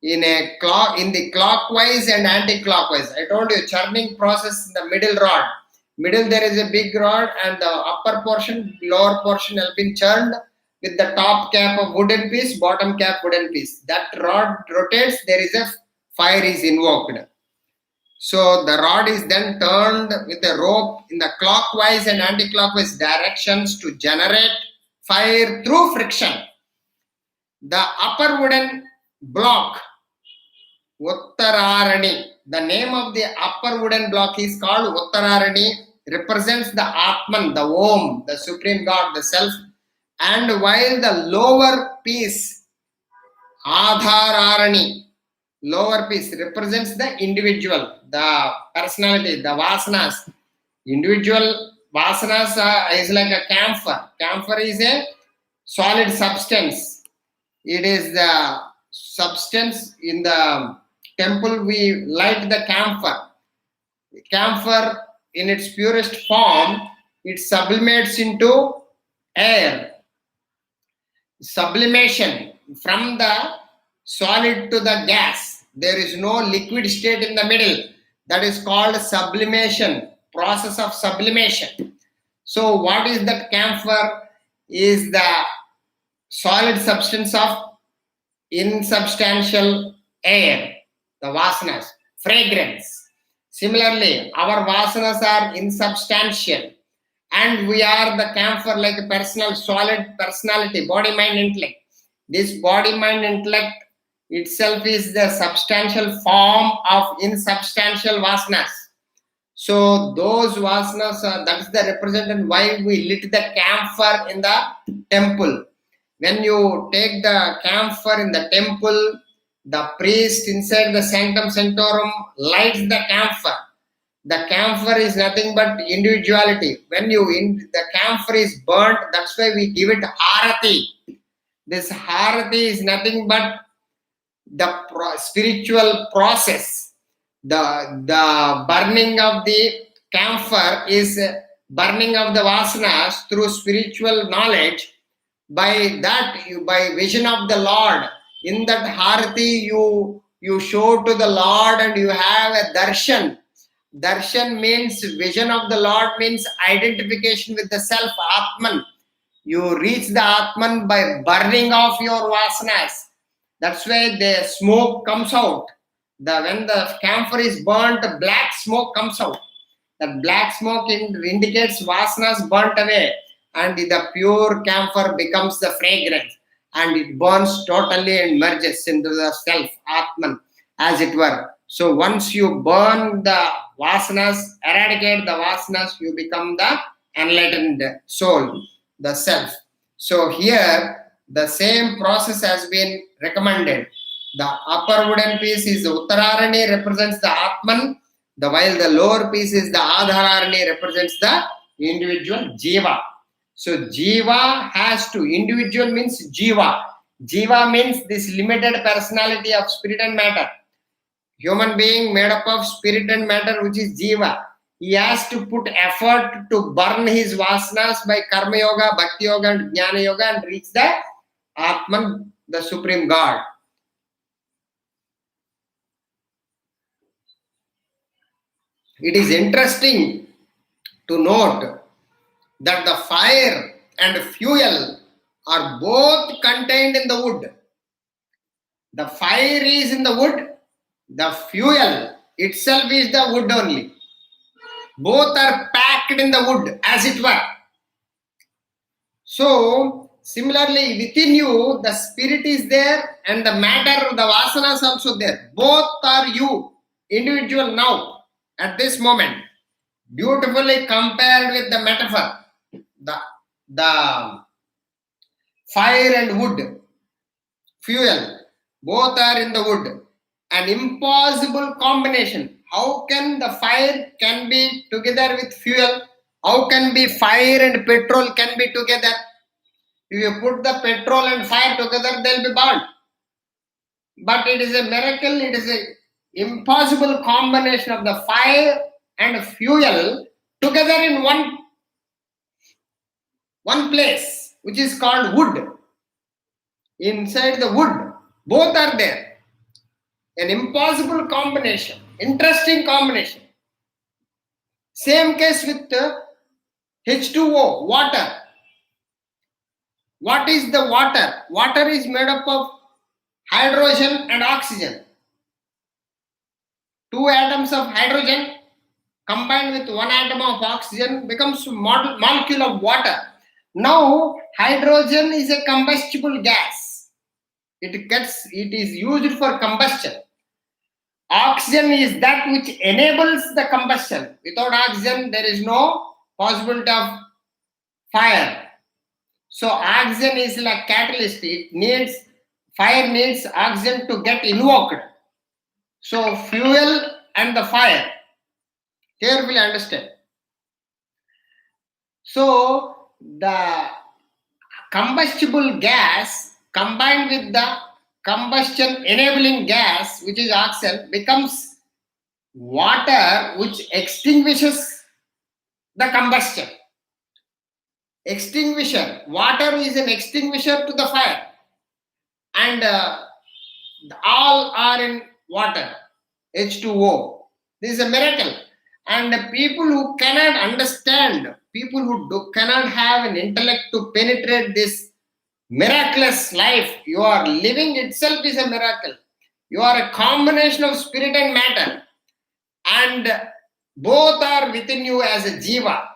in the clockwise and anti-clockwise. I told you, churning process in the middle rod. Middle there is a big rod, and the upper portion, lower portion has been churned with the top cap of wooden piece, bottom cap wooden piece. That rod rotates, there is a fire is invoked. So the rod is then turned with a rope in the clockwise and anti-clockwise directions to generate fire through friction. The upper wooden block, Uttararani, the name of the upper wooden block is called Uttararani, represents the Atman, the Om, the Supreme God, the Self. And while the lower piece, Adhararani, lower piece represents the individual, the personality, the vasanas. Individual vasanas is like a camphor. Camphor is a solid substance. It is the substance in the temple. We light the camphor. Camphor in its purest form, it sublimates into air. Sublimation from the solid to the gas. There is no liquid state in the middle. That is called sublimation, process of sublimation. So what is that camphor? Is the solid substance of insubstantial air, the vasanas, fragrance. Similarly, our vasanas are insubstantial, and we are the camphor, like a personal solid personality, body, mind, intellect. This body, mind, intellect itself is the substantial form of insubstantial vasanas. So those vasanas, that is the representation why we lit the camphor in the temple. When you take the camphor in the temple, the priest inside the sanctum sanctorum lights the camphor. The camphor is nothing but individuality. When the camphor is burnt, that's why we give it harati. This harati is nothing but the spiritual process. The burning of the camphor is burning of the vasanas through spiritual knowledge. By that, by vision of the Lord, in that harati you show to the Lord and you have a darshan. Darshan means vision of the Lord, means identification with the self, Atman. You reach the Atman by burning off your vasanas. That's why the smoke comes out. When the camphor is burnt, black smoke comes out. That black smoke indicates vasanas burnt away, and the pure camphor becomes the fragrance, and it burns totally and merges into the self, Atman, as it were. So once you burn the vasanas, eradicate the vasanas, you become the enlightened soul, the self. So here the same process has been recommended. The upper wooden piece is the Uttararani, represents the Atman, while the lower piece is the Adhararani, represents the individual Jiva. So Jiva has to, individual means Jiva. Jiva means this limited personality of spirit and matter. Human being made up of spirit and matter, which is Jiva. He has to put effort to burn his vasanas by Karma Yoga, Bhakti Yoga and Jnana Yoga and reach the Atman, the Supreme God. It is interesting to note that the fire and fuel are both contained in the wood. The fire is in the wood, the fuel itself is the wood only. Both are packed in the wood, as it were. So, similarly, within you, the spirit is there and the matter, the vasana is also there. Both are you, individual now, at this moment. Beautifully compared with the metaphor. The fire and wood, fuel, both are in the wood. An impossible combination. How can the fire can be together with fuel? How can be fire and petrol can be together? If you put the petrol and fire together, they'll be burned. But it is a miracle, it is an impossible combination of the fire and fuel together in one place, which is called wood. Inside the wood, both are there. An impossible combination, interesting combination. Same case with H2O, water. What is the water? Water is made up of hydrogen and oxygen. 2 atoms of hydrogen combined with 1 atom of oxygen becomes molecule of water. Now hydrogen is a combustible gas. It is used for combustion. Oxygen is that which enables the combustion. Without oxygen, there is no possibility of fire. So oxygen is like catalyst. Fire needs oxygen to get invoked. So fuel and the fire. Carefully understand. So the combustible gas combined with the combustion enabling gas, which is oxygen, becomes water, which extinguishes the combustion. Extinguisher. Water is an extinguisher to the fire, and all are in water. H2O. This is a miracle. And the people who cannot understand, people who cannot have an intellect to penetrate this miraculous life you are living itself is a miracle. You are a combination of spirit and matter, and both are within you as a jiva,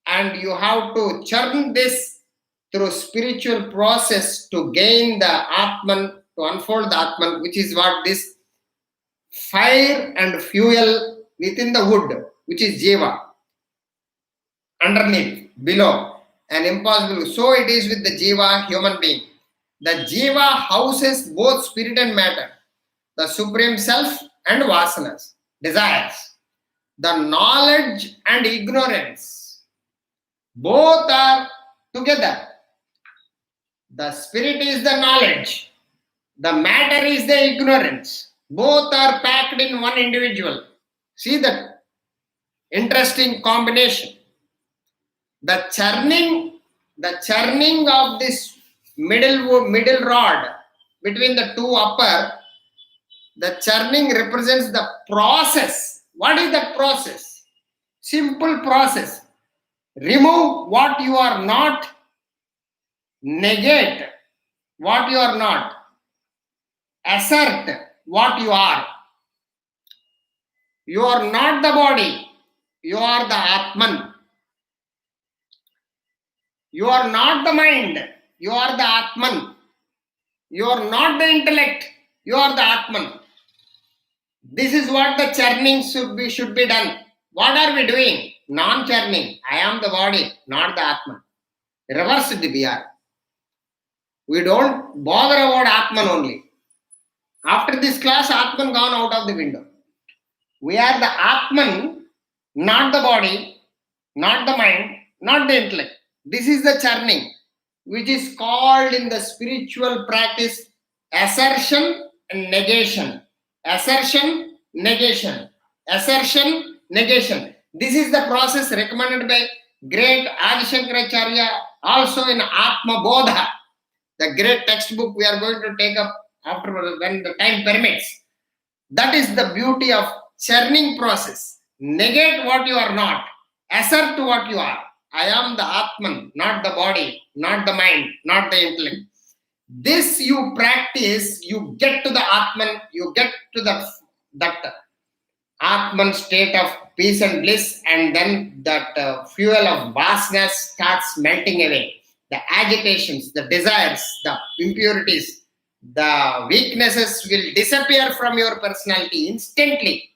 and you have to churn this through spiritual process to gain the Atman, to unfold the Atman, which is what this fire and fuel within the wood, which is jiva, underneath, below, and impossible. So it is with the jiva, human being. The jiva houses both spirit and matter, the supreme self and vasanas, desires, the knowledge and ignorance. Both are together. The spirit is the knowledge, the matter is the ignorance. Both are packed in one individual. See that interesting combination. The churning of this middle rod between the two upper, the churning represents the process. What is that process? Simple process. Remove what you are not, negate what you are not, assert what you are. You are not the body, you are the Atman. You are not the mind, you are the Atman. You are not the intellect, you are the Atman. This is what the churning should be done. What are we doing? Non-churning. I am the body, not the Atman. Reversed we are. We don't bother about Atman only. After this class, Atman gone out of the window. We are the Atman, not the body, not the mind, not the intellect. This is the churning, which is called in the spiritual practice assertion and negation. Assertion, negation. Assertion, negation. This is the process recommended by great Adi Shankaracharya, also in Atma Bodha, the great textbook we are going to take up after when the time permits. That is the beauty of churning process. Negate what you are not, assert what you are. I am the Atman, not the body, not the mind, not the intellect. This you practice, you get to the Atman, you get to that Atman state of peace and bliss, and then that fuel of vastness starts melting away. The agitations, the desires, the impurities, the weaknesses will disappear from your personality instantly.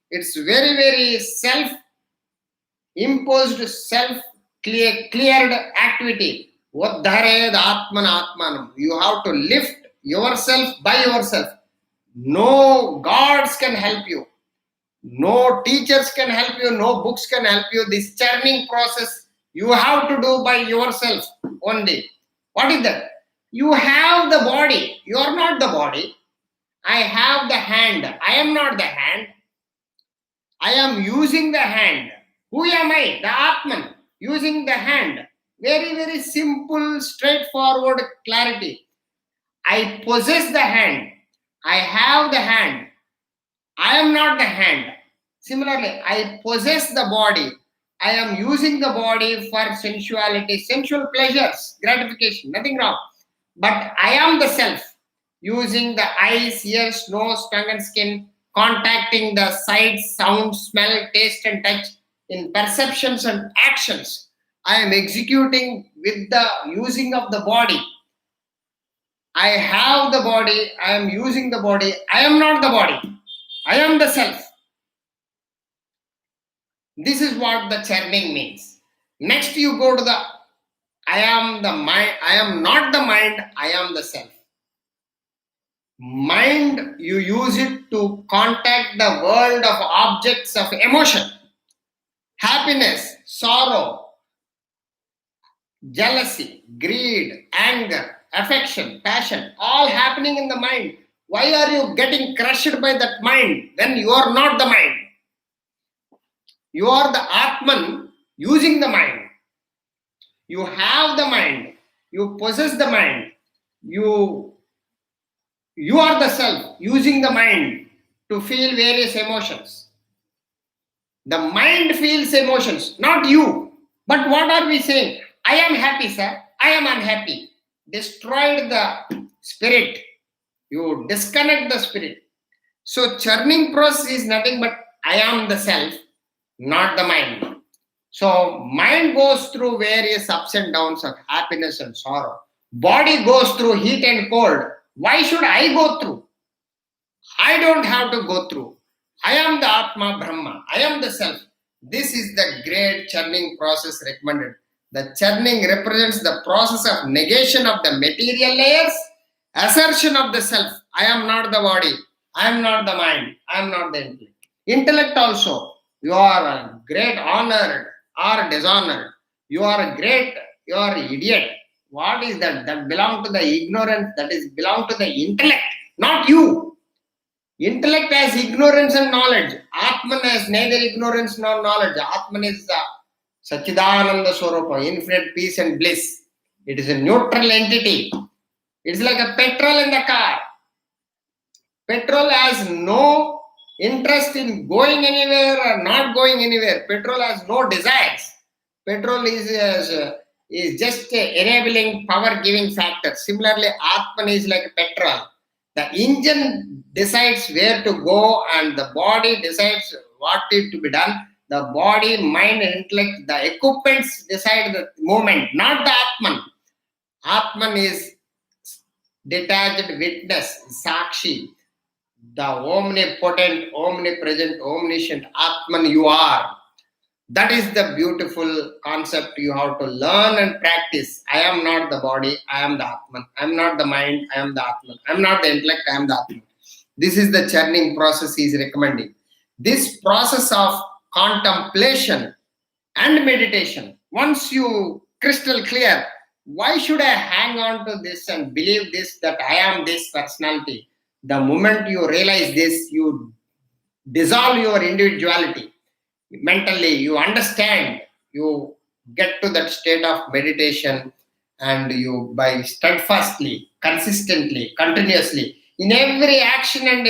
It's very, very self-imposed, self-cleared activity. Uddhared Atman Atmanam. You have to lift yourself by yourself. No gods can help you. No teachers can help you. No books can help you. This churning process you have to do by yourself only. What is that? You have the body. You are not the body. I have the hand. I am not the hand. I am using the hand. Who am I? The Atman. Using the hand. Very, very simple, straightforward clarity. I possess the hand. I have the hand. I am not the hand. Similarly, I possess the body. I am using the body for sensuality, sensual pleasures, gratification, nothing wrong. But I am the self, using the eyes, ears, nose, tongue and skin contacting the sight, sound, smell, taste and touch in perceptions and actions. I am executing with the using of the body. I have the body, I am using the body, I am not the body, I am the self. This is what the churning means. Next, you go to the I am the mind, I am not the mind, I am the self. Mind, you use it to contact the world of objects of emotion, happiness, sorrow, jealousy, greed, anger, affection, passion, all happening in the mind. Why are you getting crushed by that mind when you are not the mind? You are the Atman using the mind. You have the mind. You possess the mind. You are the self using the mind to feel various emotions. The mind feels emotions, not you. But what are we saying? I am happy, sir. I am unhappy. Destroyed the spirit. You disconnect the spirit. So churning process is nothing but I am the self, not the mind. So mind goes through various ups and downs of happiness and sorrow. Body goes through heat and cold. Why should I go through? I don't have to go through. I am the Atma Brahma. I am the self. This is the great churning process recommended. The churning represents the process of negation of the material layers, assertion of the self. I am not the body. I am not the mind. I am not the intellect. Intellect also. You are a great honored or dishonored. You are a great, you are an idiot. What is that? That belongs to the ignorance. That is belong to the intellect, not you. Intellect has ignorance and knowledge. Atman has neither ignorance nor knowledge. Atman is the Satchidananda Swarupa, infinite peace and bliss. It is a neutral entity. It's like a petrol in the car. Petrol has no interest in going anywhere or not going anywhere. Petrol has no desires. Petrol is just enabling power giving factor. Similarly, Atman is like a petrol. The engine decides where to go and the body decides what is to be done. The body, mind and intellect, the equipments decide the movement, not the Atman. Atman is detached witness, Sakshi, the omnipotent, omnipresent, omniscient Atman you are. That is the beautiful concept you have to learn and practice. I am not the body, I am the Atman. I am not the mind, I am the Atman. I am not the intellect, I am the Atman. This is the churning process he is recommending. This process of contemplation and meditation, once you crystal clear, why should I hang on to this and believe this, that I am this personality? The moment you realize this, you dissolve your individuality. Mentally, you understand, you get to that state of meditation, and you, by steadfastly, consistently, continuously, in every action and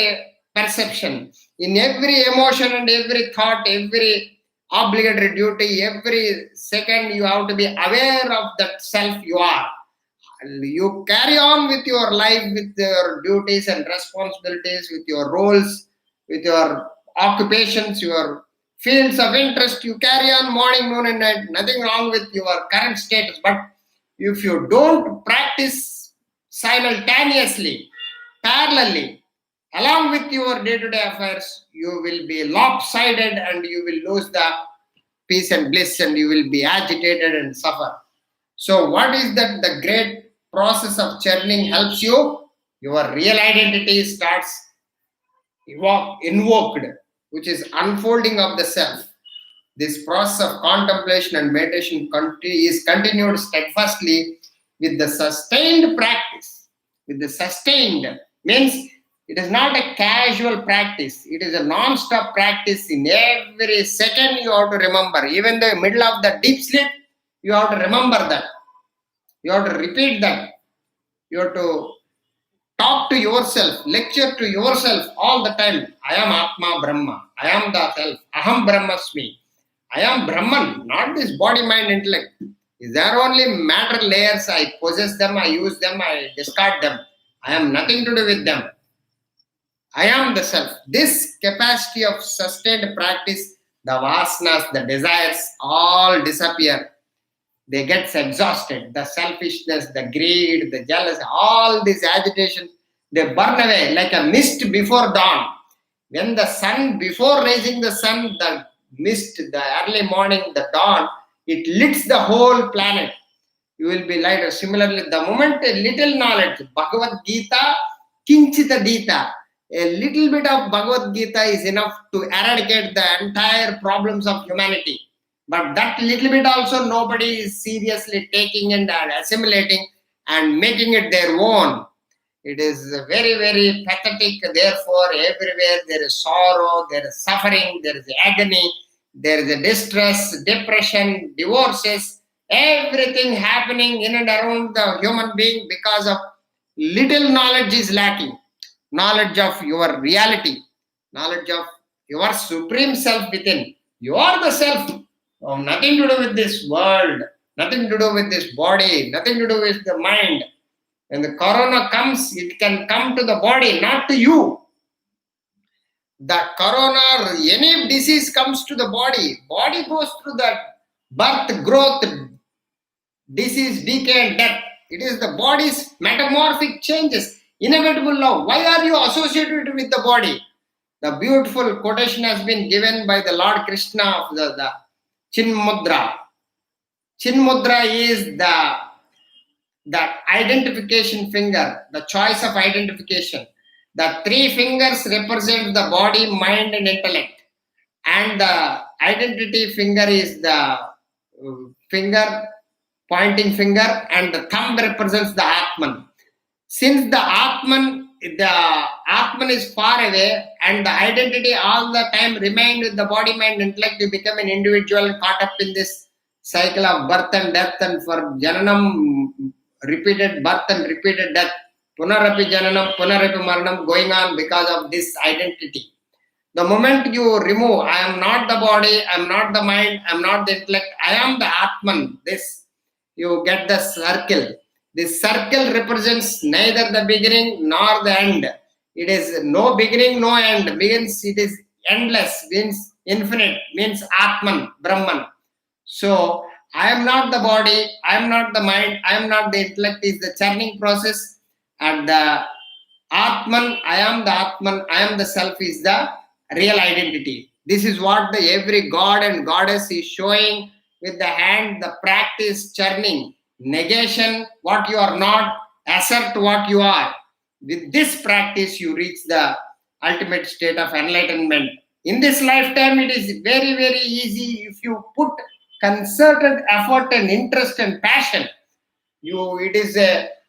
perception, in every emotion and every thought, every obligatory duty, every second, you have to be aware of that self you are. You carry on with your life, with your duties and responsibilities, with your roles, with your occupations, your fields of interest. You carry on morning, noon, and night. Nothing wrong with your current status. But if you don't practice simultaneously, parallelly, along with your day-to-day affairs, you will be lopsided and you will lose the peace and bliss and you will be agitated and suffer. So what is that? The great process of churning helps you. Your real identity starts invoked, which is unfolding of the self. This process of contemplation and meditation is continued steadfastly with the sustained practice. With the sustained means it is not a casual practice. It is a non-stop practice. In every second you have to remember. Even the middle of the deep sleep, you have to remember that. You have to repeat that. You have to talk to yourself, lecture to yourself all the time. I am Atma Brahma. I am the self. Aham Brahmasmi. I am Brahman, not this body, mind, intellect. There are only matter layers. I possess them, I use them, I discard them. I am nothing to do with them. I am the self. This capacity of sustained practice, the vasanas, the desires, all disappear. They get exhausted. The selfishness, the greed, the jealousy, all this agitation, they burn away like a mist before dawn. When the sun, before raising the sun, the mist, the early morning, the dawn, it lights the whole planet. You will be lighter. Similarly, the moment a little knowledge, Bhagavad Gita, Kinchita Dita, a little bit of Bhagavad Gita is enough to eradicate the entire problems of humanity. But that little bit also nobody is seriously taking and assimilating and making it their own. It is very, very pathetic. Therefore, everywhere there is sorrow, there is suffering, there is agony, there is a distress, depression, divorces, everything happening in and around the human being because of little knowledge is lacking. Knowledge of your reality, knowledge of your supreme self within. You are the self. Oh, nothing to do with this world, nothing to do with this body, nothing to do with the mind. When the corona comes, it can come to the body, not to you. The corona, any disease comes to the body. Body goes through that birth, growth, disease, decay, and death. It is the body's metamorphic changes, inevitable law. Why are you associated with the body? The beautiful quotation has been given by the Lord Krishna of the Chin Mudra. Chin Mudra is the identification finger, the choice of identification. The three fingers represent the body, mind, and intellect. And the identity finger is the finger, pointing finger, and the thumb represents the Atman. Since the Atman is far away and the identity all the time remained with the body, mind, intellect, you become an individual caught up in this cycle of birth and death, and for Jananam, repeated birth and repeated death, Punarapi Jananam, Punarapi Maranam, going on because of this identity. The moment you remove, I am not the body, I am not the mind, I am not the intellect, I am the Atman, this, you get the circle. This circle represents neither the beginning nor the end. It is no beginning, no end. Means it is endless, means infinite, means Atman, Brahman. So, I am not the body, I am not the mind, I am not the intellect, is the churning process. And the Atman, I am the Atman, I am the self is the real identity. This is what every god and goddess is showing with the hand, the practice churning. Negation what you are not, assert what you are. With this practice, you reach the ultimate state of enlightenment. In this lifetime, it is very, very easy if you put concerted effort and interest and passion. It is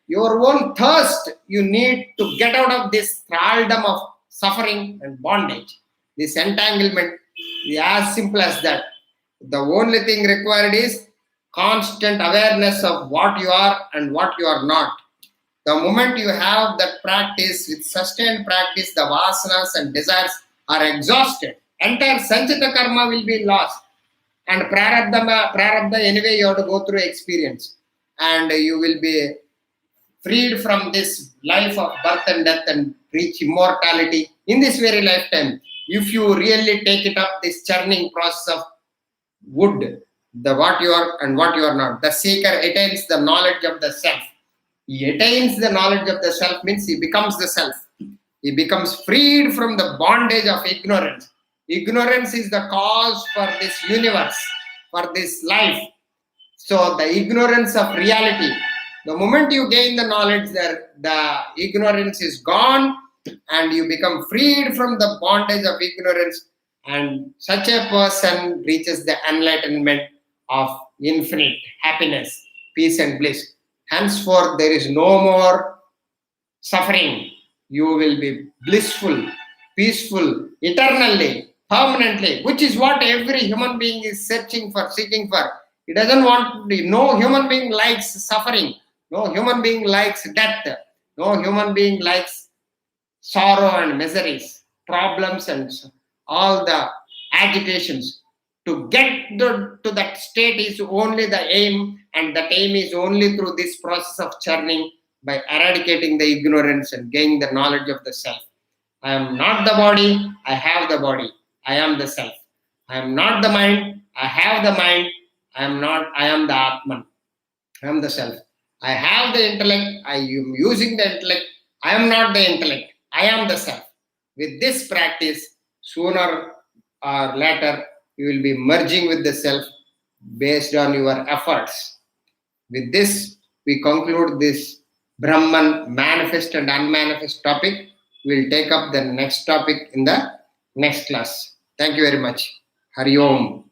your own thirst. You need to get out of this thraldom of suffering and bondage. This entanglement is as simple as that. The only thing required is constant awareness of what you are and what you are not. The moment you have that practice, with sustained practice, the vasanas and desires are exhausted. Entire sanchita karma will be lost. And prarabdha anyway you have to go through experience. And you will be freed from this life of birth and death and reach immortality in this very lifetime. If you really take it up, this churning process of wood, the what you are and what you are not. The seeker attains the knowledge of the self. He attains the knowledge of the self means he becomes the self. He becomes freed from the bondage of ignorance. Ignorance is the cause for this universe, for this life. So the ignorance of reality. The moment you gain the knowledge, the ignorance is gone and you become freed from the bondage of ignorance. And such a person reaches the enlightenment of infinite happiness, peace and bliss. Henceforth, there is no more suffering. You will be blissful, peaceful, eternally, permanently, which is what every human being is seeking for. He doesn't want, no human being likes suffering. No human being likes death. No human being likes sorrow and miseries, problems and all the agitations. To get to that state is only the aim, and that aim is only through this process of churning, by eradicating the ignorance and gaining the knowledge of the self. I am not the body, I have the body. I am the self. I am not the mind, I have the mind. I am the Atman. I am the self. I have the intellect, I am using the intellect. I am not the intellect, I am the self. With this practice, sooner or later, you will be merging with the self based on your efforts. With this, we conclude this Brahman manifest and unmanifest topic. We'll take up the next topic in the next class. Thank you very much. Hari Om.